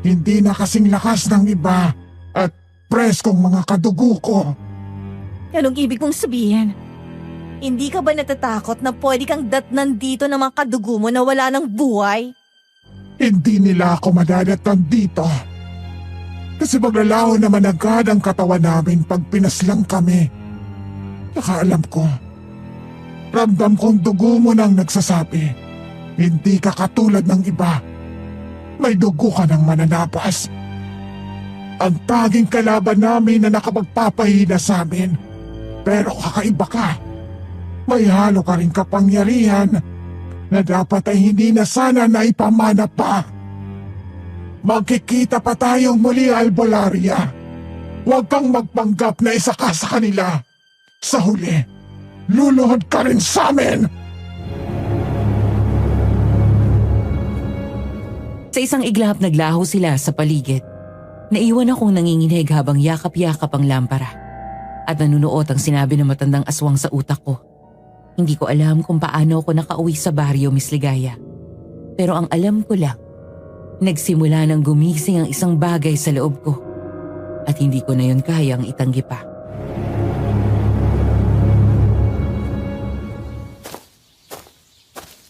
hindi na kasing lakas ng iba at preskong mga kadugo ko. Anong ibig mong sabihin? Hindi ka ba natatakot na pwede kang datnan dito ng mga kadugo mo na wala ng buhay? Hindi nila ako madadatnan dito. Kasi maglalaho naman agad ang katawan namin pag pinaslang kami. Nakaalam ko. Ramdam kong dugo mo nang nagsasabi. Hindi ka katulad ng iba. May dugo ka ng mananapas. Ang taging kalaban namin na nakapagpapahina sa amin. Pero kakaiba ka. May halo ka rin kapangyarihan na dapat ay hindi na sana naipamana pa. Magkikita pa tayong muli, Albularia. Huwag kang magpanggap na isa ka sa kanila. Sa huli, luluhod ka rin sa amin! Sa isang iglap naglaho sila sa paligid. Naiwan akong nanginginig habang yakap-yakap ang lampara. At nanunuot ang sinabi ng matandang aswang sa utak ko. Hindi ko alam kung paano ako nakauwi sa baryo, Miss Ligaya. Pero ang alam ko lang, nagsimula ng gumising ang isang bagay sa loob ko. At hindi ko na yun kayang itanggi pa.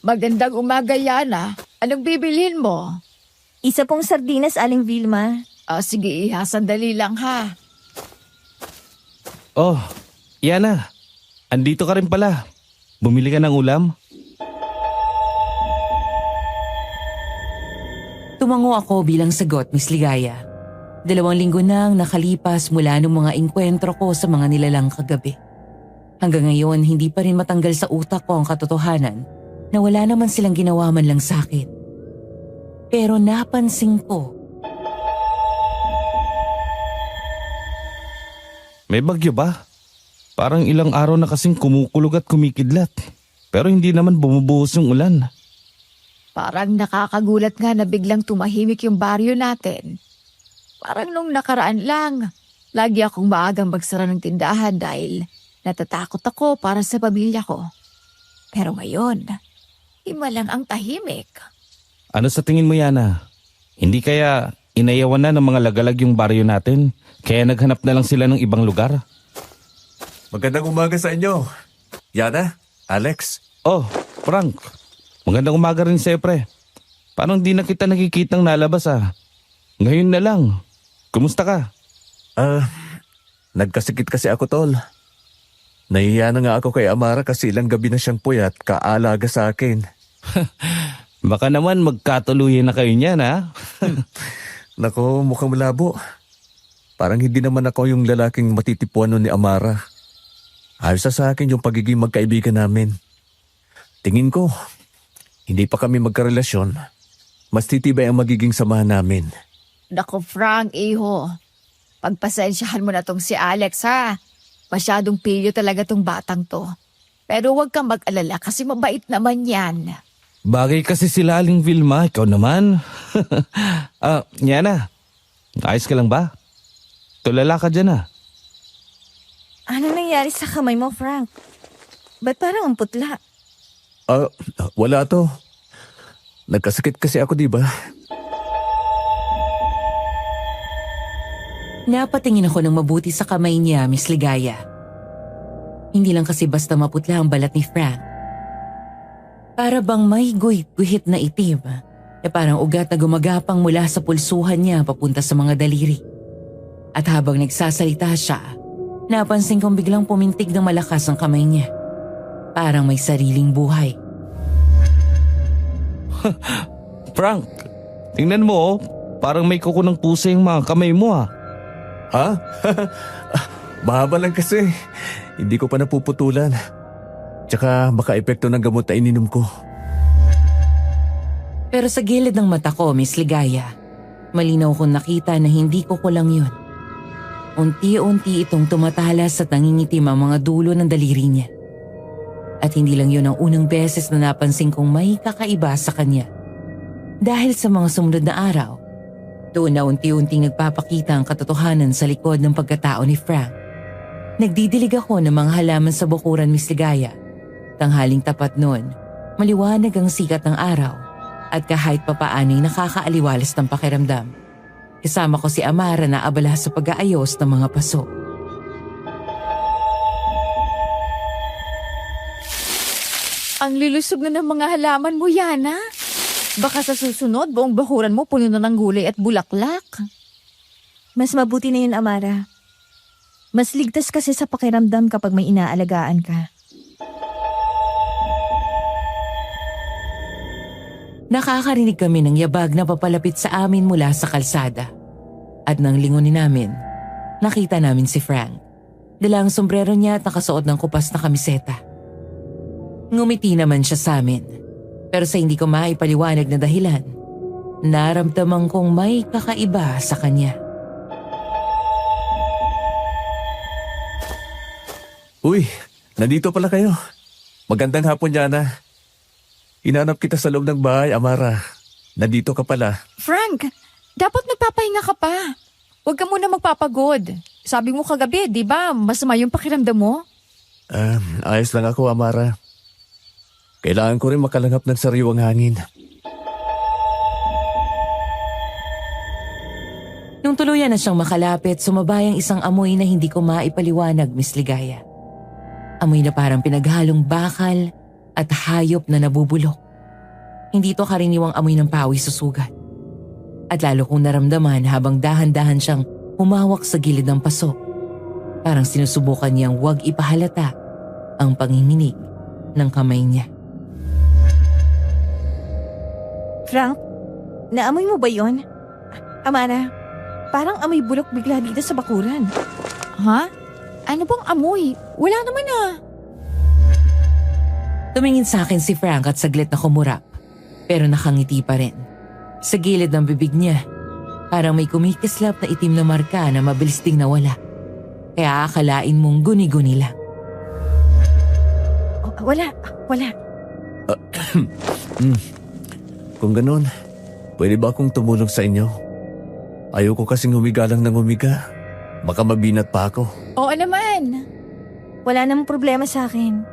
Magandang umaga, Yana. Anong bibilhin mo? Isa pong sardinas, Aling Vilma. Sige, Iha. Sandali lang, ha? Oh, Yana. Andito ka rin pala. Bumili ka ng ulam? Tumango ako bilang sagot, Miss Ligaya. 2 linggo nang nakalipas mula nung mga engkwentro ko sa mga nilalang kagabi. Hanggang ngayon, hindi pa rin matanggal sa utak ko ang katotohanan na wala naman silang ginawa man lang sa akin. Pero napansin ko, May bagyo ba? Parang ilang araw na kasing kumukulog at kumikidlat. Pero hindi naman bumubuhos yung ulan. Parang nakakagulat nga na biglang tumahimik yung baryo natin. Parang nung nakaraan lang, lagi akong maagang magsara ng tindahan dahil natatakot ako para sa pamilya ko. Pero ngayon, ima lang ang tahimik. Ano sa tingin mo, Yana? Hindi kaya inayawan na ng mga lagalag yung baryo natin? Kaya naghanap na lang sila ng ibang lugar? Magandang umaga sa inyo. Yana, Alex. Oh, Frank. Magandang umaga rin sa'yo, pre. Parang di na kita nakikitang nalabas, ah. Ngayon na lang. Kumusta ka? Nagkasikit kasi ako, tol. Nahihiya na nga ako kay Amara kasi ilang gabi na siyang puyat kaalaga sa akin. Baka naman magkatuluyan na kayo niyan, ha? Nako, mukhang malabo. Parang hindi naman ako yung lalaking matitipuan nun ni Amara. Ayos na sa akin yung pagiging magkaibigan namin. Tingin ko, hindi pa kami magkarelasyon. Mas titibay ang magiging samahan namin. Naku, Frank, iho. Pagpasensyahan mo na tong si Alex, ha? Masyadong pilyo talaga tong batang to. Pero huwag kang mag-alala kasi mabait naman yan. Bagay kasi sila Aling Vilma, ikaw naman. Yana, ayos ka lang ba? Tulala ka dyan Ano nangyari sa kamay mo, Frank? Ba't parang ang putla? Wala to. Nagkasakit kasi ako, di ba? Napatingin ako ng mabuti sa kamay niya, Miss Ligaya. Hindi lang kasi basta maputla ang balat ni Frank. Para bang may guhit na itim, parang ugat na gumagapang mula sa pulsuhan niya papunta sa mga daliri. At habang nagsasalita siya, napansin kong biglang pumintig ng malakas ang kamay niya. Parang may sariling buhay. Frank, tingnan mo parang may kuko ng pusa yung mga kamay mo Ha? Mahaba lang kasi. Hindi ko pa napuputulan. Tsaka baka epekto ng gamot na ininom ko. Pero sa gilid ng mata ko, Miss Ligaya, malinaw kong nakita na hindi ko kulang yun. Unti-unti itong tumatalas at nangingitim ang mga dulo ng daliri niya. At hindi lang yun ang unang beses na napansin kong may kakaiba sa kanya. Dahil sa mga sumunod na araw, doon na unti-unting nagpapakita ang katotohanan sa likod ng pagkatao ni Frank. Nagdidilig ako ng mga halaman sa bukuran, Miss Ligaya. Tanghaling tapat noon, maliwanag ang sikat ng araw at kahit papaano'y nakakaaliwalas ng pakiramdam. Kasama ko si Amara na abala sa pag-aayos ng mga paso. Ang lilusog na ng mga halaman mo, Yana. Baka sa susunod, buong bakuran mo puno na ng gulay at bulaklak. Mas mabuti na yun, Amara. Mas ligtas kasi sa pakiramdam kapag may inaalagaan ka. Nakakarinig kami ng yabag na papalapit sa amin mula sa kalsada. At nang lingunin namin, nakita namin si Frank. Dala ang sombrero niya at nakasuot ng kupas na kamiseta. Ngumiti naman siya sa amin. Pero sa hindi ko maipaliwanag na dahilan, naramdaman kong may kakaiba sa kanya. Uy, nandito pala kayo. Magandang hapon, Yana. Hinanap kita sa loob ng bahay, Amara. Nandito ka pala. Frank, dapat nagpapahinga ka pa. Huwag ka muna magpapagod. Sabi mo kagabi, di ba? Masama yung pakiramdam mo? Ayos lang ako, Amara. Kailangan ko rin makalanghap ng sariwang hangin. Nung tuluyan na siyang makalapit, sumabay ang isang amoy na hindi ko maipaliwanag, Miss Ligaya. Amoy na parang pinaghalong bakal at hayop na nabubulok. Hindi ito karaniwang amoy ng pawis sa sugat. At lalo kong naramdaman habang dahan-dahan siyang humawak sa gilid ng paso. Parang sinusubukan niyang huwag ipahalata ang panginginig ng kamay niya. Frank, naamoy mo ba yon? Amara, parang amoy bulok bigla dito sa bakuran. Ha? Ano bang amoy? Wala naman Tumingin sa akin si Frank at saglit na kumurap. Pero nakangiti pa rin. Sa gilid ng bibig niya, parang may kumikislap na itim na marka na mabilis ding nawala. Kaya akalain mong guni-guni lang. Wala. Kung ganun, pwede ba akong tumulong sa inyo? Ayoko kasing humiga lang ng humiga. Baka mabinat pa ako. Oo naman. Wala namang problema sa akin.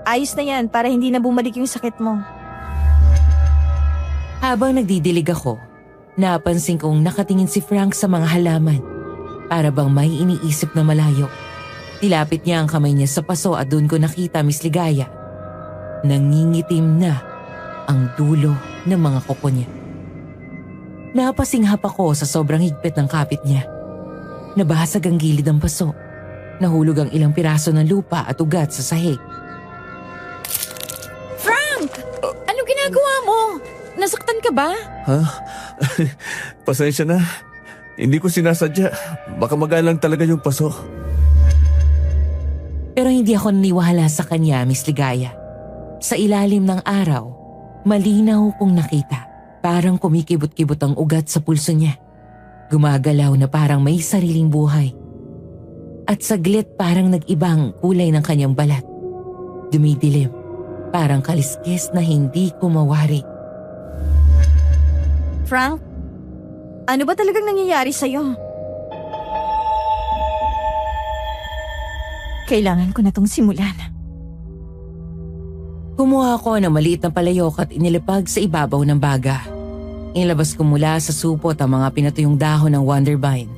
Ayos na yan para hindi na bumalik yung sakit mo. Habang nagdidilig ako, napansin kong nakatingin si Frank sa mga halaman. Para bang may iniisip na malayo. Tilapit niya ang kamay niya sa paso at doon ko nakita, Miss Ligaya. Nangingitim na ang dulo ng mga kuko niya. Napasinghap ako sa sobrang higpit ng kapit niya. Nabasag ang gilid ng paso. Nahulog ang ilang piraso ng lupa at ugat sa sahig. Frank! Anong ginagawa mo? Nasaktan ka ba? Ha? Pasensya na. Hindi ko sinasadya. Baka magalang talaga yung paso. Pero hindi ako naniwala sa kanya, Miss Ligaya. Sa ilalim ng araw, malinaw kong nakita. Parang kumikibot-kibot ang ugat sa pulso niya. Gumagalaw na parang may sariling buhay. At saglit parang nag-ibang kulay ng kanyang balat. Dumidilim, parang kaliskis na hindi kumawari. Frank, ano ba talagang nangyayari sa'yo? Kailangan ko na tong simulan. Kumuha ako ng maliit na palayok at inilapag sa ibabaw ng baga. Inilabas ko mula sa supot ang mga pinatuyong dahon ng wondervine,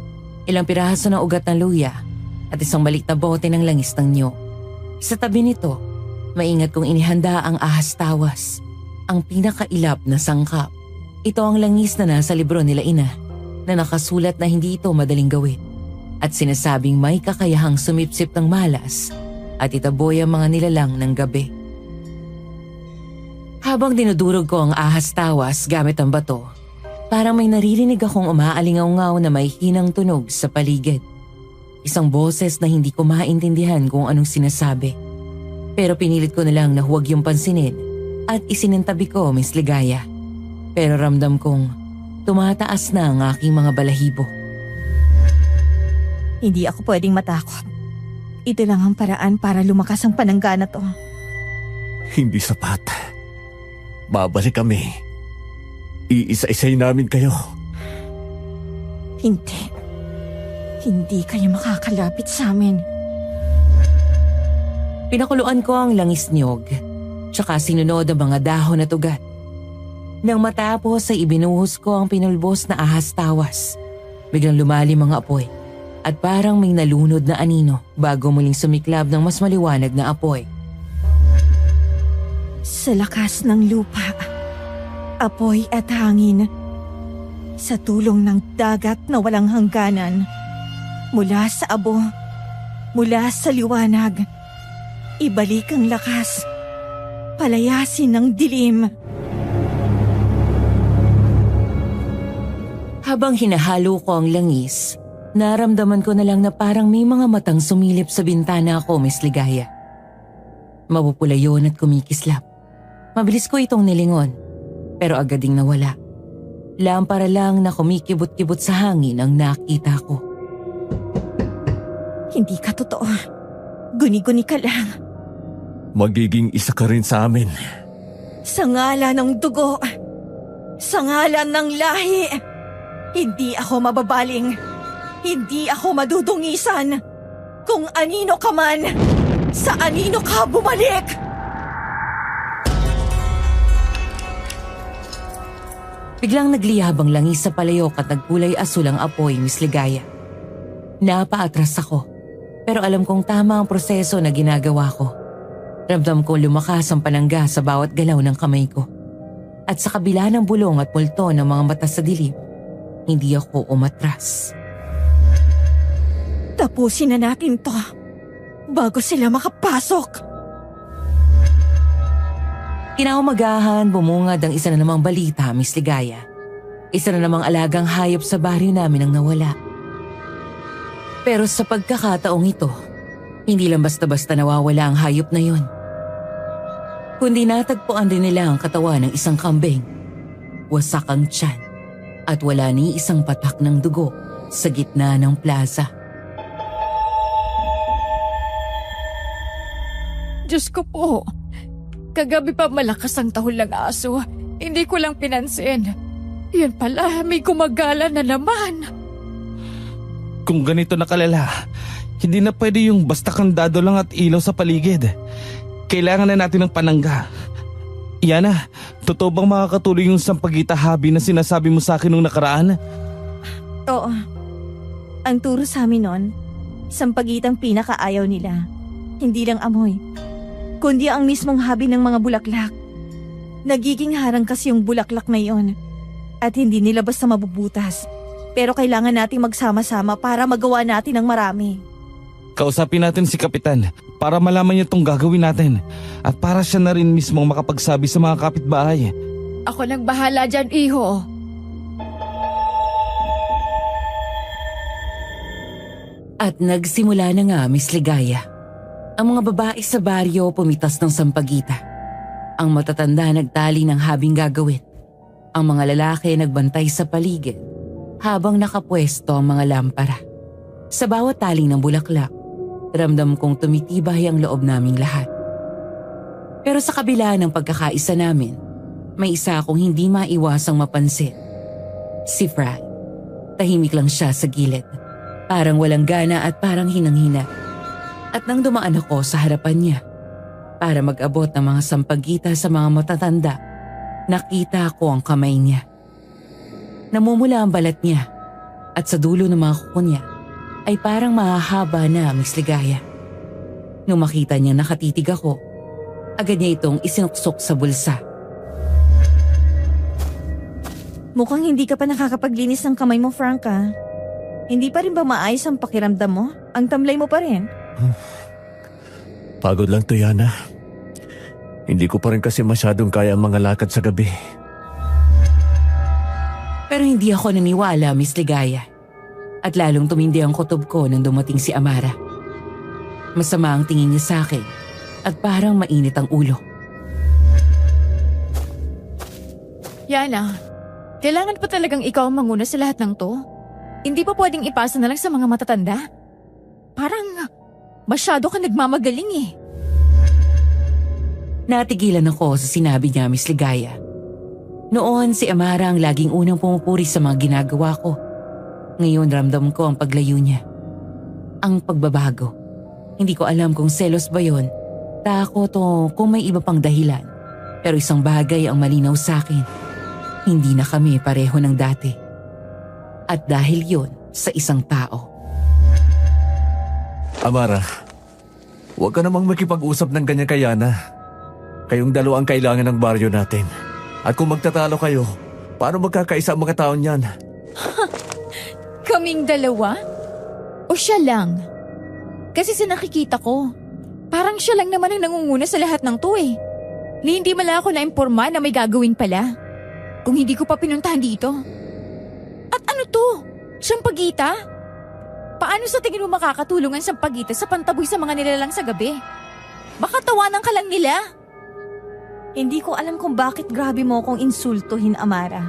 ilang piraso ng ugat ng luya at isang maliit na bote ng langis ng niyog. Sa tabi nito, maingat kong inihanda ang ahas tawas, ang pinakailap na sangkap. Ito ang langis na nasa libro nila ina na nakasulat na hindi ito madaling gawin at sinasabing may kakayahang sumipsip ng malas at itaboy ang mga nilalang ng gabi. Habang dinudurog ko ang ahas tawas gamit ang bato, parang may naririnig akong umaalingaw-ngaw na may hinang tunog sa paligid. Isang boses na hindi ko maintindihan kung anong sinasabi. Pero pinilit ko na lang na huwag yung pansinin at isinintabi ko, Miss Ligaya. Pero ramdam kong tumataas na ang aking mga balahibo. Hindi ako pwedeng matakot. Ito lang ang paraan para lumakas ang pananggana to. Hindi sapat. Babalik kami. Iisa-isay namin kayo. Hindi. Hindi kayo makakalapit sa amin. Pinakuluan ko ang langis niyog, tsaka sinunod ang mga dahon at ugat. Nang matapos ay ibinuhos ko ang pinulbos na ahas tawas. Biglang lumalim ang apoy at parang may nalunod na anino bago muling sumiklab ng mas maliwanag na apoy. Sa lakas ng lupa, apoy at hangin, sa tulong ng dagat na walang hangganan, mula sa abo, mula sa liwanag, ibalik ang lakas, palayasin ng dilim. Habang hinahalo ko ang langis, naramdaman ko na lang na parang may mga matang sumilip sa bintana ko, Miss Ligaya. Mapupula yun at kumikislap. Mabilis ko itong nilingon, pero agad ding nawala. Lampara lang na kumikibot-kibot sa hangin ang nakita ko. Hindi ka totoo. Guni-guni ka lang. Magiging isa ka rin sa amin. Sa ngalan ng dugo, sa ngalan ng lahi, hindi ako mababaling. Hindi ako madudungisan. Kung anino ka man, sa anino ka bumalik! Biglang nagliyab ang langis sa palayok at nagkulay asul ang apoy, Miss Ligaya. Napaatras ako, pero alam kong tama ang proseso na ginagawa ko. Ramdam ko lumakas ang panangga sa bawat galaw ng kamay ko. At sa kabila ng bulong at multo ng mga mata sa dilim, hindi ako umatras. Tapusin na natin to bago sila makapasok. Kinaumagahan, bumungad ang isa na namang balita, Miss Ligaya. Isa na namang alagang hayop sa baryo namin ang nawala. Pero sa pagkakataong ito, hindi lang basta-basta nawawala ang hayop na yun. Kundi natagpuan din nila ang katawan ng isang kambing. Wasak ang tiyan at wala ni isang patak ng dugo sa gitna ng plaza. Diyos ko po. Kagabi pa malakas ang tahol ng aso. Hindi ko lang pinansin. Yan pala, may gumagala na naman. Kung ganito na kalala, hindi na pwede yung basta kandado lang at ilaw sa paligid. Kailangan na natin ng panangga. Yana, totoo bang makakatuloy yung sampagita habi na sinasabi mo sa akin nung nakaraan? Oo. Ang turo sa amin nun, sampagitang pinakaayaw nila. Hindi lang amoy, kundi ang mismong habi ng mga bulaklak. Nagiging harang kasi yung bulaklak na yon at hindi nila basta mabubutas. Pero kailangan nating magsama-sama para magawa natin ng marami. Kausapin natin si Kapitan para malaman niya itong gagawin natin at para siya na rin mismong makapagsabi sa mga kapitbahay. Ako nang bahala dyan, iho. At nagsimula na nga, Miss Ligaya. Ang mga babae sa baryo pumitas ng sampagita. Ang matatanda nagtali ng habing gagawin. Ang mga lalaki nagbantay sa paligid habang nakapwesto ang mga lampara. Sa bawat tali ng bulaklak, ramdam kong tumitibay ang loob naming lahat. Pero sa kabila ng pagkakaisa namin, may isa akong hindi maiwasang mapansin. Si Frank. Tahimik lang siya sa gilid. Parang walang gana at parang hinang-hina. At nang dumaan ako sa harapan niya para mag-abot ng mga sampagita sa mga matatanda, nakita ko ang kamay niya. Namumula ang balat niya at sa dulo ng mga kuko niya ay parang mahahaba na, Miss Ligaya. Nung makita niya nakatitig ako, agad niya itong isinuksok sa bulsa. Mukhang hindi ka pa nakakapaglinis ng kamay mo, Frank, ah. Hindi pa rin ba maayos ang pakiramdam mo? Ang tamlay mo pa rin? Pagod lang to, Yana. Hindi ko pa rin kasi masyadong kaya ang mga lakad sa gabi. Pero hindi ako naniwala, Miss Ligaya. At lalong tumindi ang kutob ko nang dumating si Amara. Masama ang tingin niya sa akin at parang mainit ang ulo. Yana, kailangan pa talagang ikaw ang manguna sa lahat ng to? Hindi pa pwedeng ipasa na lang sa mga matatanda? Parang masyado ka nagmamagaling eh. Natigilan ako sa sinabi niya, Miss Ligaya. Noon si Amara ang laging unang pumupuri sa mga ginagawa ko. Ngayon ramdam ko ang paglayo niya. Ang pagbabago. Hindi ko alam kung selos ba yon, takot o kung may iba pang dahilan. Pero isang bagay ang malinaw sa akin. Hindi na kami pareho ng dati. At dahil yon sa isang tao. Amara, huwag ka namang makipag-usap ng ganyan kay Yana. Kayong dalawa ang kailangan ng baryo natin. At kung magtatalo kayo, paano magkakaisa ang mga taon yan? Kaming dalawa? O siya lang? Kasi sa nakikita ko, parang siya lang naman ang nangunguna sa lahat ng to eh. Ni hindi mala ako na-imporma na may gagawin pala. Kung hindi ko pa pinuntahan dito. At ano to? Sampagita? Paano sa tingin mo makakatulong ang sampagita sa pantaboy sa mga nilalang sa gabi? Baka tawanan ka lang nila. Hindi ko alam kung bakit grabe mo akong insultuhin, Amara.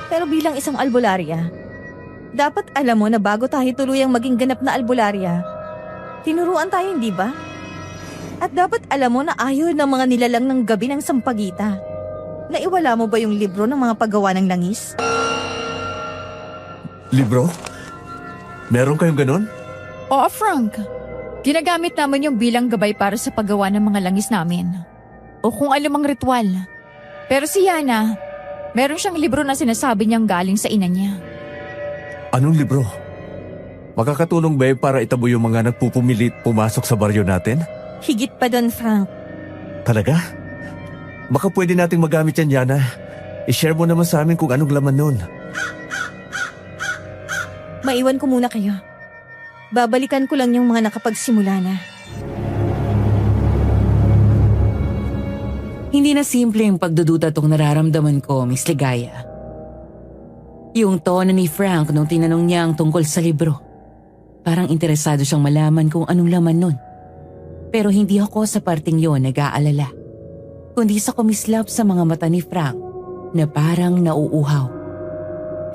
Pero bilang isang albularya, dapat alam mo na bago tayo tuluyang maging ganap na albularya, tinuruan tayo, hindi ba? At dapat alam mo na ayaw ng mga nilalang ng gabi ng sampagita. Naiwala mo ba yung libro ng mga paggawa ng langis? Libro? Meron kayong ganun? Oo, Frank. Ginagamit naman yung bilang gabay para sa paggawa ng mga langis namin. O kung anumang ritual. Pero si Yana, meron siyang libro na sinasabi niyang galing sa ina niya. Anong libro? Makakatulong ba para itabo yung mga nagpupumilit pumasok sa baryo natin? Higit pa doon, Frank. Talaga? Baka pwede nating magamit yan, Yana. I-share mo naman sa amin kung anong laman nun. Maiwan ko muna kayo. Babalikan ko lang yung mga nakapagsimula na. Hindi na simple yung pagdududa tong nararamdaman ko, Miss Ligaya. Yung tono ni Frank nung tinanong niya ang tungkol sa libro. Parang interesado siyang malaman kung anong laman nun. Pero hindi ako sa parting yon nag-aalala. Kundi sa kumislap sa mga mata ni Frank na parang nauuhaw.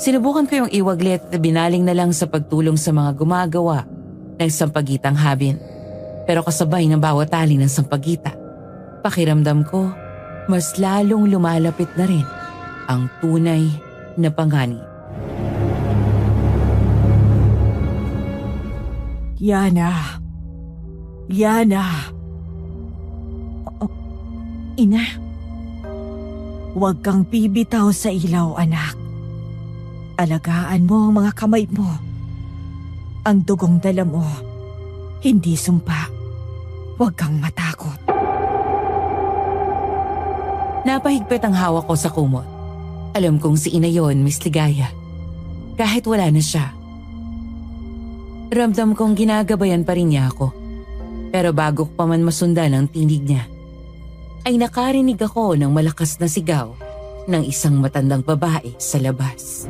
Sinubukan ko yung iwaglit at binaling na lang sa pagtulong sa mga gumagawa ng sampagitang habin. Pero kasabay ng bawat tali ng sampagita, pakiramdam ko, mas lalong lumalapit na rin ang tunay na panganib. Yana. Yana. Ina, Huwag kang bibitaw sa ilaw, anak. Alagaan mo ang mga kamay mo. Ang dugong dala mo, hindi sumpa. Huwag kang matakot. Napahigpit ang hawak ko sa kumot. Alam kong si Ina yon, Miss Ligaya. Kahit wala na siya. Ramdam kong ginagabayan pa rin niya ako. Pero bago ko pa man masundan ang tinig niya, ay nakarinig ako ng malakas na sigaw ng isang matandang babae sa labas.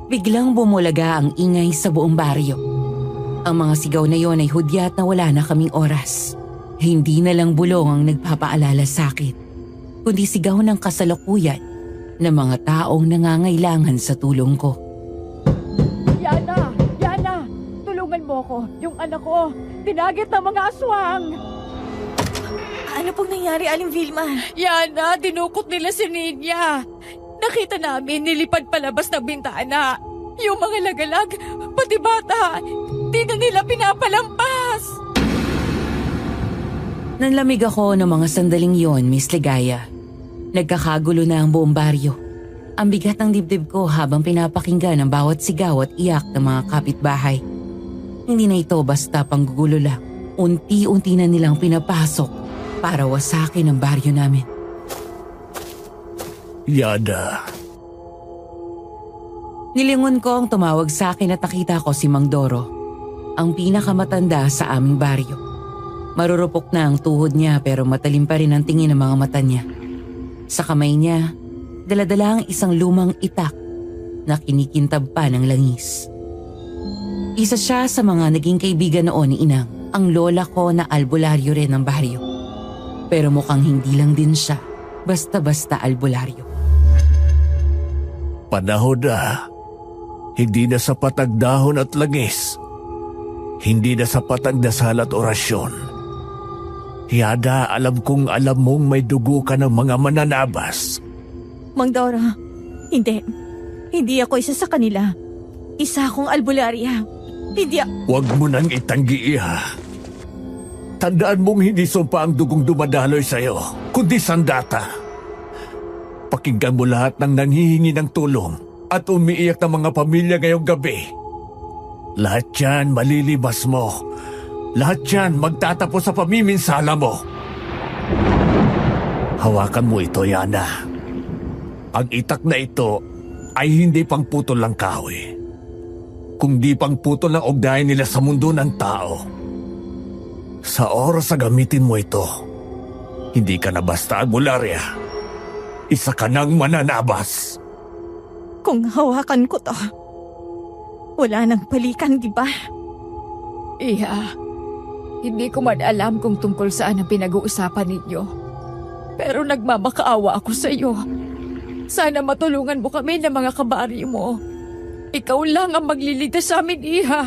Biglang bumulaga ang ingay sa buong baryo. Ang mga sigaw na yon ay hudyat na wala na kaming oras. Hindi na lang bulong ang nagpapaalala sa akin, kundi sigaw ng kasalukuyan ng mga taong nangangailangan sa tulong ko. Yana! Yana! Tulungan mo ko. Yung anak ko, tinagit ng mga aswang. Ano pong nangyari, Aling Vilma? Yana, dinukot nila si Ninya. Nakita namin nilipad palabas ng bintana. Yung mga lagalag, pati bata, di na nila pinapalampas. Nanlamig ako ng mga sandaling yon, Miss Ligaya. Nagkakagulo na ang buong baryo. Ang bigat ng dibdib ko habang pinapakinggan ang bawat sigaw at iyak ng mga kapitbahay. Hindi na ito basta panggugulo lang. Unti-unti na nilang pinapasok para wasakin ang baryo namin. Yana. Nilingon ko ang tumawag sa akin at nakita ko si Mang Doro, ang pinakamatanda sa aming baryo. Marurupok na ang tuhod niya pero matalim pa rin ang tingin ng mga mata niya. Sa kamay niya, daladala ang isang lumang itak na kinikintab pa ng langis. Isa siya sa mga naging kaibigan noon ni Inang, ang lola ko na albularyo rin ng baryo. Pero mukhang hindi lang din siya basta-basta albularyo. Panahon na. Hindi na sapat ang dahon at langis. Hindi na sapat ang dasal at orasyon. Yana, alam kong alam mong may dugo ka ng mga mananabas. Mang Dora, hindi. Hindi ako isa sa kanila. Isa akong albularya. Huwag mo nang itanggi, Iha. Tandaan mong hindi sumpa ang dugong dumadaloy sa'yo, kundi sandata. Pakinggan mo lahat ng nanghihingi ng tulong at umiiyak ng mga pamilya ngayong gabi. Lahat yan malilibas mo. Lahat yan magtatapos sa pamiminsala mo. Hawakan mo ito, Yana. Ang itak na ito ay hindi pang putol ng kahoy, kundi pang putol ng ugnayan nila sa mundo ng tao. Sa oras na gamitin mo ito, hindi ka na basta albularya. Isa ka nang mananabas. Kung hawakan ko to, wala nang balikan, di ba? Iha, hindi ko man alam kung tungkol saan ang pinag-uusapan ninyo. Pero nagmamakaawa ako sa iyo. Sana matulungan mo kami ng mga kabari mo. Ikaw lang ang magliligtas sa amin, Iha.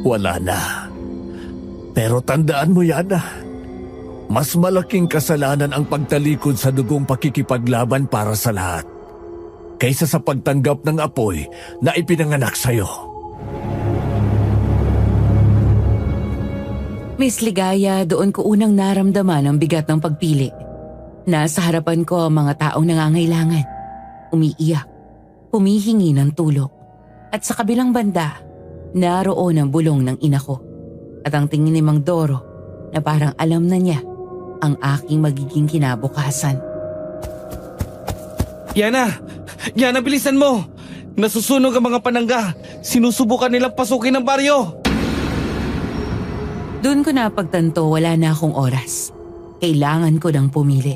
Wala na. Pero tandaan mo, Yana, mas malaking kasalanan ang pagtalikod sa dugong pakikipaglaban para sa lahat kaysa sa pagtanggap ng apoy na ipinanganak sa'yo. Miss Ligaya, doon ko unang naramdaman ang bigat ng pagpili. Nasa harapan ko ang mga taong nangangailangan, umiiyak, humihingi ng tulong. At sa kabilang banda, naroon ang bulong ng ina ko at ang tingin ni Mang Doro na parang alam na niya ang aking magiging kinabukasan. Yana! Yana, bilisan mo! Nasusunog ang mga panangga. Sinusubukan nilang pasukin ang baryo. Doon ko napagtanto wala na akong oras. Kailangan ko nang pumili.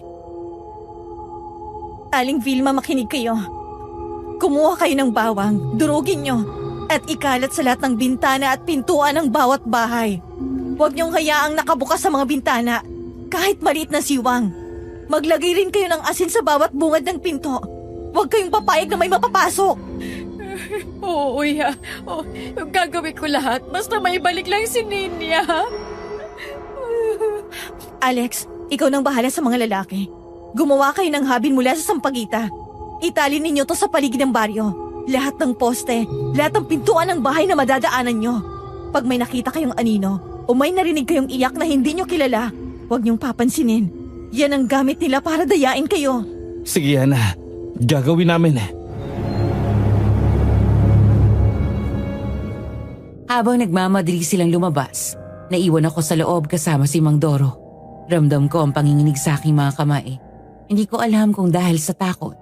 Aling Vilma, makinig kayo. Kumuha kayo ng bawang, durugin nyo, at ikalat sa lahat ng bintana at pintuan ng bawat bahay. Huwag niyong hayaang nakabukas sa mga bintana, kahit maliit na siwang. Maglagay rin kayo ng asin sa bawat bungad ng pinto. Huwag kayong papayag na may mapapasok. Oo, Iha. Oh, gagawin ko lahat. Basta maibalik lang si Ninya. Alex, ikaw nang bahala sa mga lalaki. Gumawa kayo ng habin mula sa sampagita. Itali ninyo to sa paligid ng baryo. Lahat ng poste, lahat ng pintuan ng bahay na madadaanan nyo. Pag may nakita kayong anino o may narinig kayong iyak na hindi nyo kilala, huwag nyong papansinin. Yan ang gamit nila para dayain kayo. Sige, Yana. Gagawin namin. Habang nagmamadali silang lumabas, naiwan ako sa loob kasama si Mang Doro. Ramdam ko ang panginginig sa aking mga kamay. Hindi ko alam kung dahil sa takot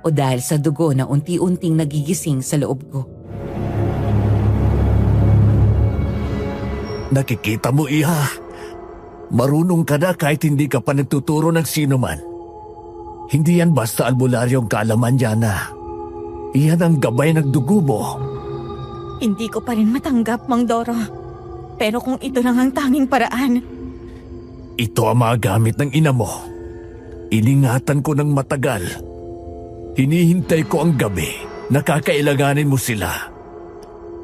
o dahil sa dugo na unti-unting nagigising sa loob ko. Nakikita mo, Iha. Marunong ka na kahit hindi ka pa nagtuturo ng sino man. Hindi yan basta albularyong kaalaman, Yana. Iyan ang gabay ng dugo mo. Hindi ko pa rin matanggap, Mang Doro. Pero kung ito lang ang tanging paraan, Ito ang mga gamit ng ina mo. Iningatan ko ng matagal. Hinihintay ko ang gabi na kakailanganin mo sila.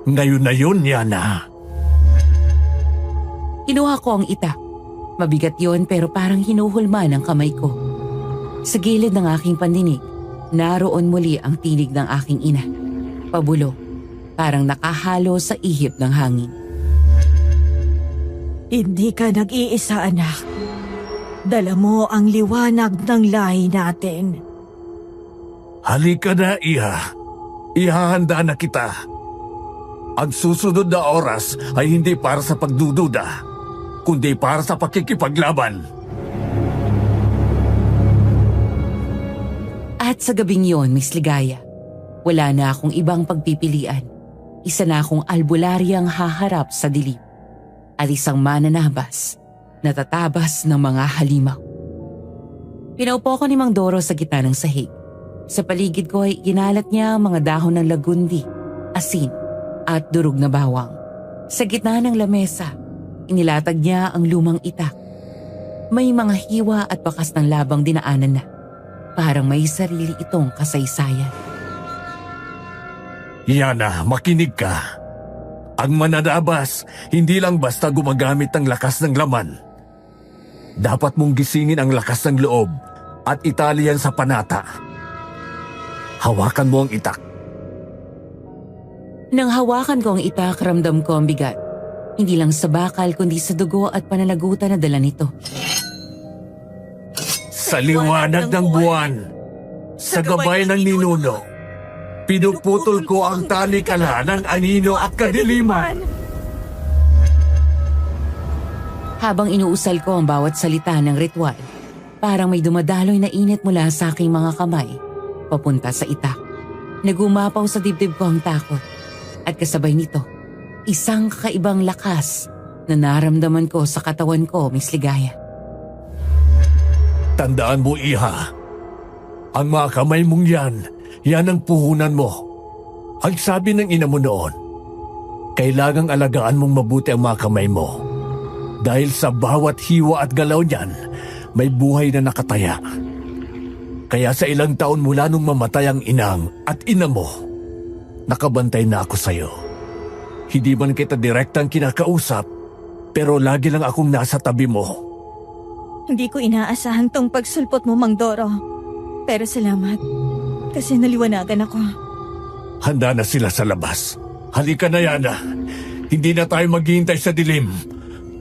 Ngayon na yun, Yana. Kinuha ko ang itak. Mabigat yon pero parang hinuhulma ng kamay ko. Sa gilid ng aking pandinig, naroon muli ang tinig ng aking ina. Pabulong, parang nakahalo sa ihip ng hangin. hindi ka nag-iisa, anak. Dala mo ang liwanag ng lahi natin. Halika na, Iha. Ihahanda na kita. Ang susunod na oras ay hindi para sa pagdududa, kundi para sa pakikipaglaban. At sa gabing yon, Miss Ligaya, wala na akong ibang pagpipilian. Isa na akong albularyang haharap sa dilim. At isang mananabas na tatabas ng mga halimaw. Pinaupo ko ni Mang Doro sa gitna ng sahig. Sa paligid ko ay ginalat niya ang mga dahon ng lagundi, asin at durog na bawang. Sa gitna ng lamesa, inilatag niya ang lumang itak. May mga hiwa at bakas ng labang dinaanan na. Parang may sarili itong kasaysayan. Yana, makinig ka. Ang mananabas, hindi lang basta gumagamit ng lakas ng laman. Dapat mong gisingin ang lakas ng loob at itali yan sa panata. Hawakan mo ang itak. Nang hawakan ko ang itak, ramdam ko ang bigat. Hindi lang sa bakal kundi sa dugo at pananagutan na dala nito. Sa liwanag ng buwan, sa gabay ng ninuno, pinuputol ko ang talikala ng anino at kadiliman. Habang inuusal ko ang bawat salita ng ritual, parang may dumadaloy na init mula sa aking mga kamay, papunta sa itak. Nagumapaw sa dibdib ko ang takot, at kasabay nito, isang kakaibang lakas na naramdaman ko sa katawan ko, Miss Ligaya. Tandaan mo, Iha, ang mga kamay mong yan ang puhunan mo. Ang sabi ng ina mo noon, kailangang alagaan mong mabuti ang mga kamay mo. Dahil sa bawat hiwa at galaw niyan, may buhay na nakataya. Kaya sa ilang taon mula nung mamatay ang inang at ina mo, nakabantay na ako sa'yo. Hindi man kita direktang kinakausap, pero lagi lang akong nasa tabi mo. Hindi ko inaasahan tong pagsulpot mo, Mang Doro. Pero salamat, kasi naliwanagan ako. Handa na sila sa labas. Halika na, Yana. Hindi na tayo maghihintay sa dilim.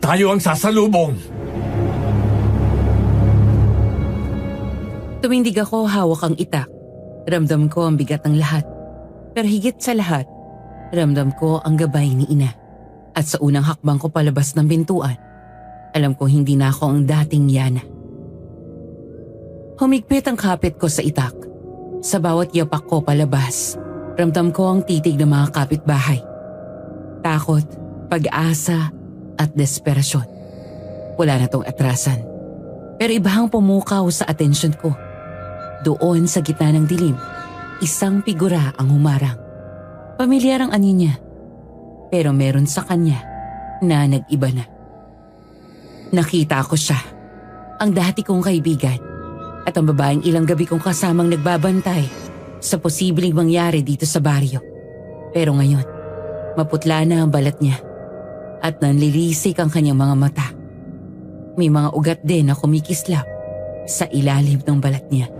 Tayo ang sasalubong. Tumindig ako, hawak ang itak. Ramdam ko ang bigat ng lahat. Pero higit sa lahat, ramdam ko ang gabay ni ina. At sa unang hakbang ko palabas ng pintuan, alam ko hindi na ako ang dating Yana. Humigpit ang kapit ko sa itak. Sa bawat yapak ko palabas, ramdam ko ang titig ng mga kapitbahay. Takot, pag-asa, at desperasyon. Wala na tong atrasan. Pero ibahang pumukaw sa atensyon ko. Doon sa gitna ng dilim, isang figura ang humarang. Pamilyar ang anyo niya. Pero meron sa kanya na nag-iba na. Nakita ko siya, ang dati kong kaibigan, at ang babaeng ilang gabi kong kasamang nagbabantay sa posibleng mangyari dito sa baryo. Pero ngayon, maputla na ang balat niya at nanlilisik ang kanyang mga mata. May mga ugat din na kumikislap sa ilalim ng balat niya.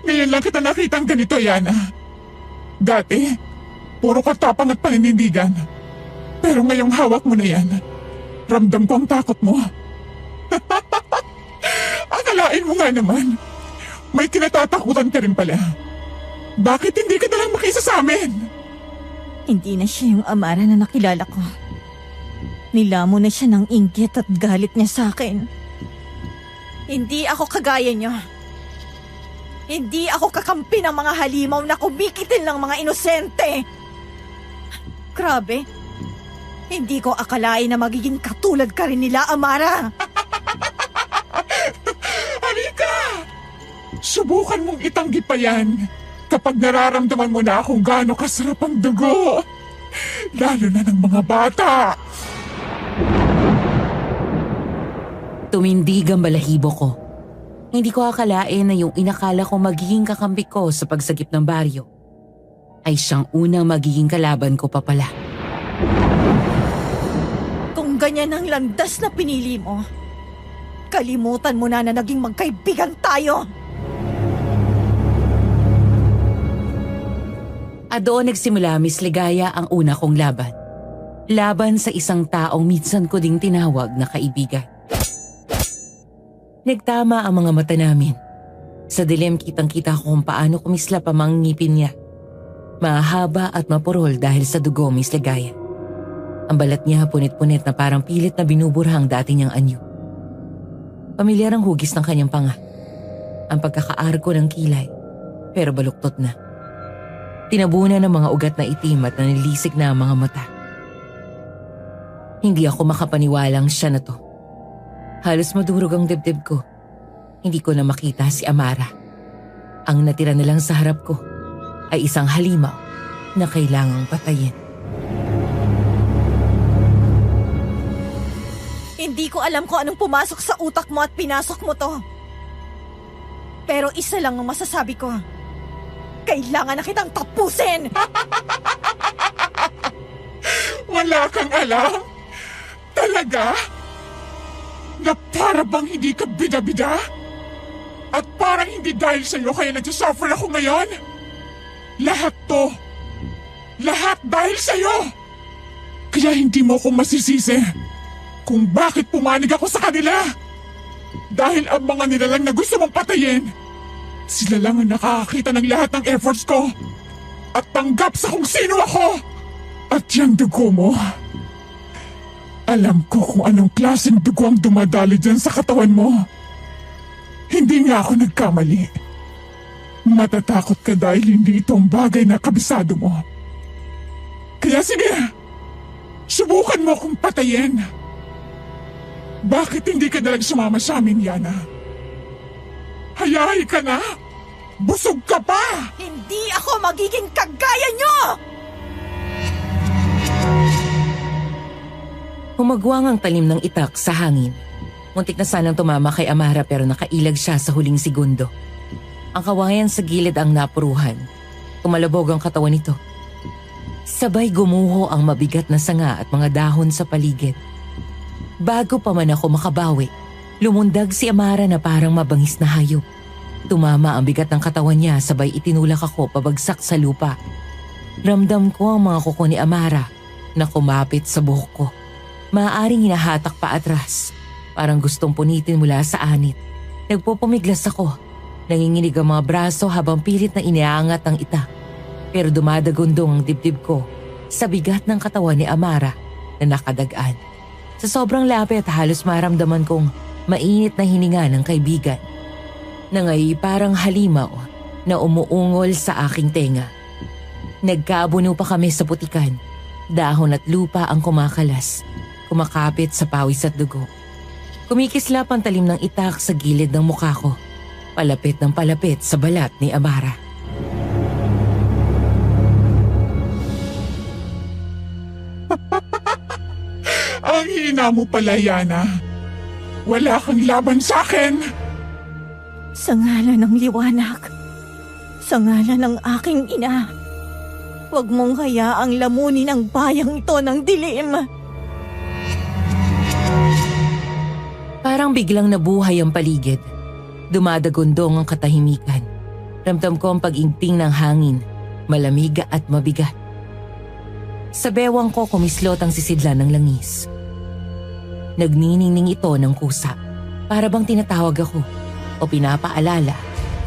Ngayon lang kita nakitang ganito, Yana. Dati, puro katapang at paninindigan. Pero ngayong hawak mo na yan, ramdam ko ang takot mo. Akalain mo nga naman, may kinatatakutan ka rin pala. Bakit hindi ka nalang makisa sa amin? Hindi na siya yung Amara na nakilala ko. Nilamo na siya ng inggit at galit niya sa akin. Hindi ako kagaya niya. Hindi ako kakampi ng mga halimaw na kumikitil ng mga inosente. Grabe. Hindi ko akalain na magiging katulad ka rin nila, Amara. Subukan mong itanggi pa yan kapag nararamdaman mo na kung gaano kasarap ang dugo. Lalo na ng mga bata. Tumindig ang balahibo ko. Hindi ko akalain na yung inakala ko magiging kakampi ko sa pagsagip ng baryo ay siyang unang magiging kalaban ko pa pala. Kung ganyan ang landas na pinili mo, kalimutan mo na naging magkaibigan tayo. At doon nagsimula, Miss Ligaya, ang una kong laban. Laban sa isang taong minsan ko ding tinawag na kaibigan. Nagtama ang mga mata namin. Sa dilim kitang-kita ko kung paano kumislap ang mga ngipin niya. Mahaba at mapurol dahil sa dugo, Miss Ligaya. Ang balat niya punit-punit na parang pilit na binubura ang dati niyang anyo. Pamilyar ang hugis ng kanyang panga. Ang pagkakaarko ng kilay, pero baluktot na. Tinabunan ng mga ugat na itim at nanilisik na ang mga mata. Hindi ako makapaniwalang siya na to. Halos madurog ang dibdib ko. Hindi ko na makita si Amara. Ang natira na lang sa harap ko ay isang halimaw na kailangang patayin. Hindi ko alam kung anong pumasok sa utak mo at pinasok mo to. Pero isa lang ang masasabi ko. Kailangan na kitang tapusin! Wala kang alam? Talaga? Na para bang hindi ka bida-bida? At parang hindi dahil sa'yo kaya nagsasuffer ako ngayon? Lahat to. Lahat dahil sa'yo. Kaya hindi mo ako masisisi kung bakit pumanig ako sa kanila. Dahil ang mga nilalang na gusto mong patayin, sila lang ang nakakakita ng lahat ng efforts ko at tanggap sa kung sino ako. At yung dugo mo, alam ko kung anong klaseng dugo ang dumadali dyan sa katawan mo. Hindi nga ako nagkamali. Matatakot ka dahil hindi itong bagay na kabisado mo. Kaya sige, subukan mo akong patayin. Bakit hindi ka dalag sumama sa amin, Yana? Hayahay ka na? Busog ka pa! Hindi ako magiging kagaya nyo! Humagwang ang talim ng itak sa hangin. Muntik na sanang tumama kay Amara pero nakailag siya sa huling segundo. Ang kawayan sa gilid ang napuruhan. Kumalabog ang katawan nito. Sabay gumuho ang mabigat na sanga at mga dahon sa paligid. Bago pa man ako makabawi, lumundag si Amara na parang mabangis na hayop. Tumama ang bigat ng katawan niya sabay itinulak ako pabagsak sa lupa. Ramdam ko ang mga kuko ni Amara na kumapit sa buhok ko. Maaaring hinahatak pa atras. Parang gustong punitin mula sa anit. Nagpupumiglas ako. Nanginginig ang mga braso habang pilit na iniangat ang itak. Pero dumadagundong ang dibdib ko sa bigat ng katawan ni Amara na nakadagaan. Sa sobrang lapit halos maramdaman kong mainit na hininga ng kaibigan. Na ngay parang halimaw na umuungol sa aking tenga. Nagkaabuno pa kami sa putikan. Dahon at lupa ang kumakalas. Kumakapit sa pawis at dugo. Kumikislap ang talim ng itak sa gilid ng mukha ko. Palapit ng palapit sa balat ni Amara. Ang hina mo pala, Yana. Wala kang laban sa akin. Sa ngalan ng liwanag, sa ngalan ng aking ina, huwag mong hayaang lamunin ang bayang ito ng dilim. Parang biglang nabuhay ang paligid. Dumadagundong ang katahimikan. Ramdam ko ang pag-ingting ng hangin, malamig at mabigat. Sa bewang ko kumislot ang sisidlan ng langis. Nagniningning ito ng kusa. Para bang tinatawag ako o pinapaalala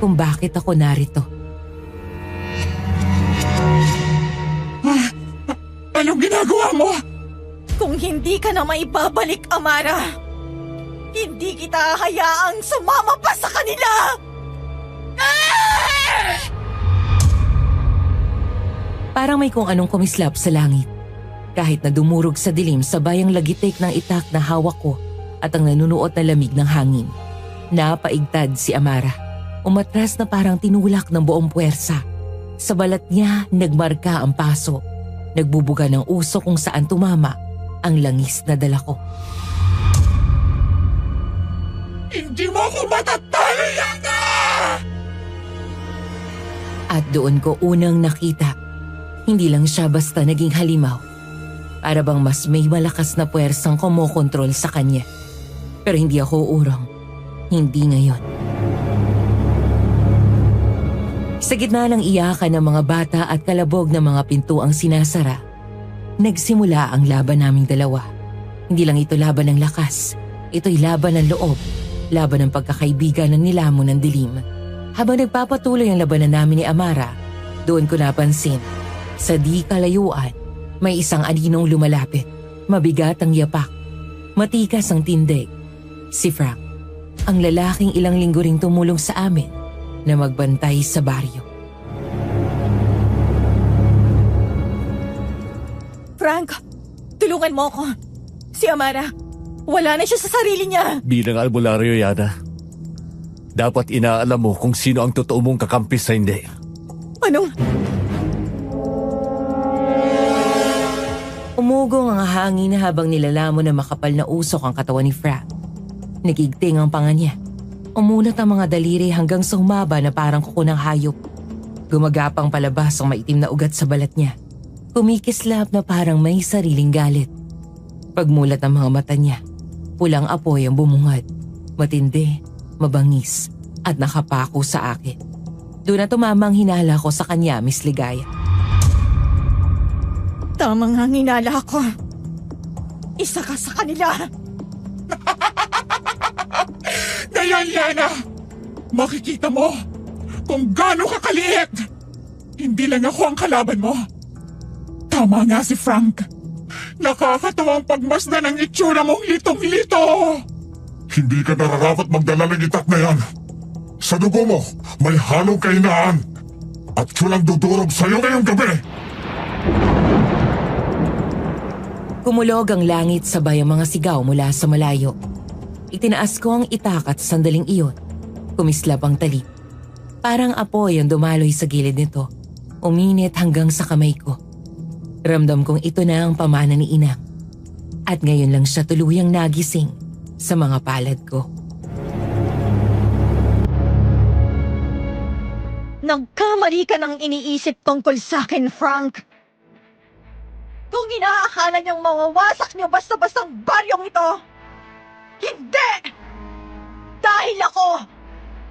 kung bakit ako narito. Anong ginagawa mo? Kung hindi ka na maibabalik, Amara, hindi kita hayaang sumama pa sa kanila! Parang may kung anong kumislap sa langit. Kahit na dumurog sa dilim sabay ang lagitik ng itak na hawak ko at ang nanunuot na lamig ng hangin. Napaigtad si Amara. Umatras na parang tinulak ng buong puwersa. Sa balat niya, nagmarka ang paso. Nagbubuga ng uso kung saan tumama ang langis na dala ko. Hindi mo ako matatalo, Yana! At doon ko unang nakita, hindi lang siya basta naging halimaw. Para bang mas may malakas na puwersang kumokontrol sa kanya. Pero hindi ako urong. Hindi ngayon. Sa gitna ng iyakan ng mga bata at kalabog ng mga pintuang sinasara, nagsimula ang laban naming dalawa. Hindi lang ito laban ng lakas, ito'y laban ng loob, laban ng pagkakaibigan ng nilamon ng dilim. Habang nagpapatuloy ang labanan namin ni Amara, doon ko napansin, sa di kalayuan, may isang aninong lumalapit. Mabigat ang yapak, matikas ang tindig. Si Frank, ang lalaking ilang linggo ring tumulong sa amin na magbantay sa baryo. Frank, tulungan mo ako. Si Amara, wala na siya sa sarili niya. Bilang albularyo, Yana, dapat inaalam mo kung sino ang totoo mong kakampi sa hindi. Anong? Umugong ang hangin habang nilalamon na makapal na usok ang katawan ni Frank. Nagigting ang panga niya. Umunat ang mga daliri hanggang sa humaba na parang kuko ng hayop. Gumagapang palabas ang maitim na ugat sa balat niya. Kumikislap na parang may sariling galit. Pagmulat ang mga mata niya, pulang apoy ang bumungad. Matindi, mabangis, at nakapako sa akin. Doon na tumama ang hinala ko sa kanya, Miss Ligaya. Tamang ang hinala ko. Isa ka sa kanila. Ngayon, Yana, makikita mo kung gaano ka kaliit. Hindi lang ako ang kalaban mo. Tama nga si Frank. Nakakatawang pagmasdan ang itsura mong litong-lito. Hindi ka nararapat magdala ng itak na yan. Sa dugo mo, may halong kahinaan. At yun ang dudurog sa'yo ngayong gabi. Kumulog ang langit sabay ang mga sigaw mula sa malayo. Itinaas ko ang itak at sandaling iyon. Kumislap ang talip. Parang apoy ang dumaloy sa gilid nito. Uminit hanggang sa kamay ko. Ramdam kong ito na ang pamana ni Inang. At ngayon lang siya tuluyang nagising sa mga palad ko. Nagkamali ka ng iniisip tungkol sa akin, Frank. Kung inaakala niyang mawawasak niyo basta-bastang baryong ito, hindi! Dahil ako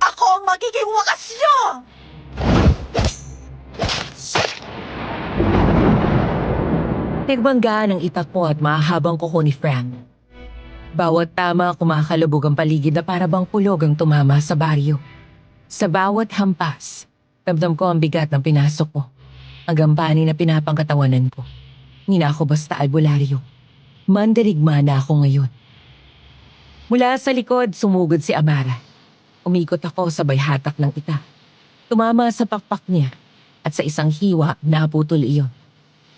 ang magiging wakas niyo! Nagbanggaan ang itak ko at mahabang kuko ni Frank. Bawat tama kumakalubog ang paligid na para bang pulog ang tumama sa baryo. Sa bawat hampas, ramdam ko ang bigat ng pinasok ko. Ang gampani na pinapangkatawanan ko. Hindi na ako basta albularyo. Mandirigma na ako ngayon. Mula sa likod, sumugod si Amara. Umikot ako sabay hatak ng ita. Tumama sa pakpak niya at sa isang hiwa naputol iyon.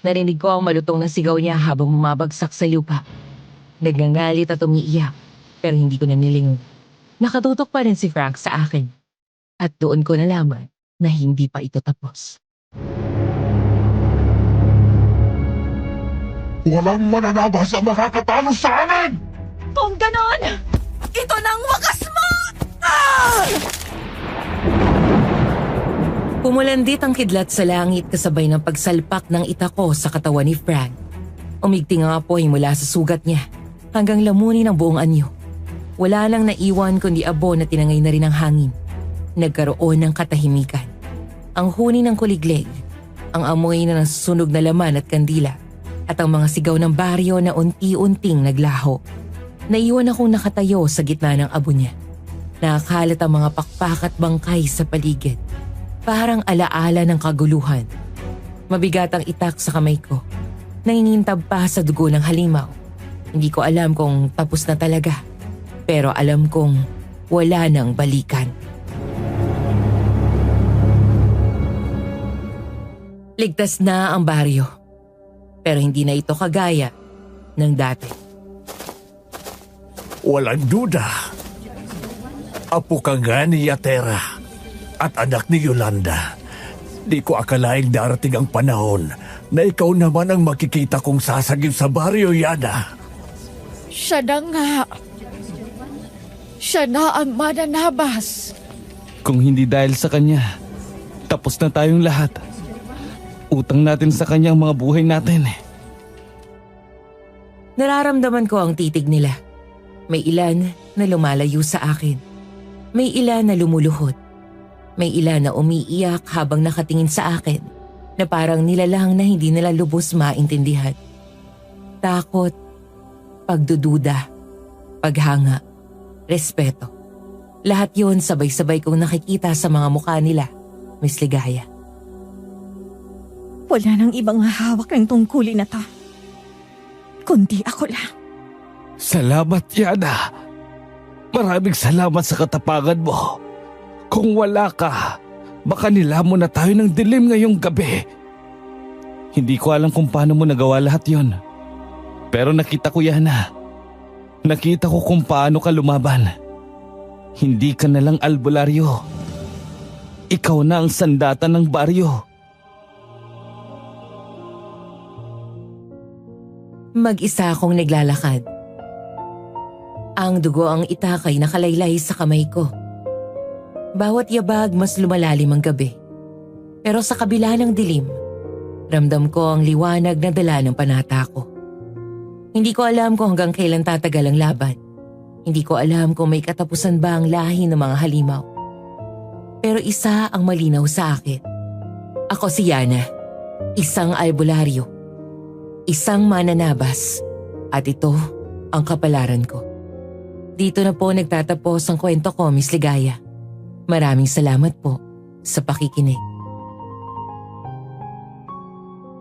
Narinig ko ang malutong na sigaw niya habang bumabagsak sa lupa. Nagngangalit at umiiyak pero hindi ko na nilingon. Nakatutok pa rin si Frank sa akin. At doon ko nalaman na hindi pa ito tapos. Walang mananabas ang makakatalo sa amin! Kung ganon, ito na ang wakas mo! Ah! Pumulandit ang kidlat sa langit kasabay ng pagsalpak ng itako sa katawan ni Frank. Umigting ang apoy mula sa sugat niya hanggang lamunin ang buong anyo. Wala lang naiwan kundi abo na tinangay na rin ang hangin. Nagkaroon ng katahimikan. Ang huni ng kuliglig, ang amoy na nasusunog na laman at kandila, at ang mga sigaw ng baryo na unti-unting naglaho. Naiwan akong nakatayo sa gitna ng abo niya. Nakakalat ang mga pakpak at bangkay sa paligid. Parang alaala ng kaguluhan. Mabigat ang itak sa kamay ko. Nangingintab pa sa dugo ng halimaw. Hindi ko alam kung tapos na talaga. Pero alam kong wala nang balikan. Ligtas na ang baryo. Pero hindi na ito kagaya ng dati. Walang duda. Apo ka nga ni Yatera. at anak ni Yolanda. Di ko akalaing darating ang panahon na ikaw naman ang makikita kong sasagip sa baryo, Yana. Siya na nga. Siya na ang mananabas. Kung hindi dahil sa kanya, tapos na tayong lahat. Utang natin sa kanya ang mga buhay natin. Nararamdaman ko ang titig nila. May ilan na lumalayo sa akin. May ilan na lumuluhod. May ilan na umiiyak habang nakatingin sa akin na parang nilalang na hindi nila lubos maintindihan. Takot, pagdududa, paghanga, respeto. Lahat yon sabay-sabay kong nakikita sa mga mukha nila, Miss Ligaya. Wala nang ibang hahawak ng tungkulin na to. Kundi ako lang. Salamat, Yana. Maraming salamat sa katapangan mo. Kung wala ka, baka nilamon na tayo ng dilim ngayong gabi. Hindi ko alam kung paano mo nagawa lahat yon. Pero nakita ko, Yana. Nakita ko kung paano ka lumaban. Hindi ka na lang albularyo. Ikaw na ang sandata ng baryo. Mag-isa akong naglalakad. Ang dugo ang itakay nakalaylay sa kamay ko. Bawat yabag mas lumalalim ang gabi. Pero sa kabila ng dilim, ramdam ko ang liwanag na dala ng panata ko. Hindi ko alam kung hanggang kailan tatagal ang laban. Hindi ko alam kung may katapusan ba ang lahi ng mga halimaw. Pero isa ang malinaw sa akin. Ako si Yana, isang albularyo, isang mananabas, at ito ang kapalaran ko. Dito na po nagtatapos ang kwento ko, Miss Ligaya. Maraming salamat po sa pakikinig.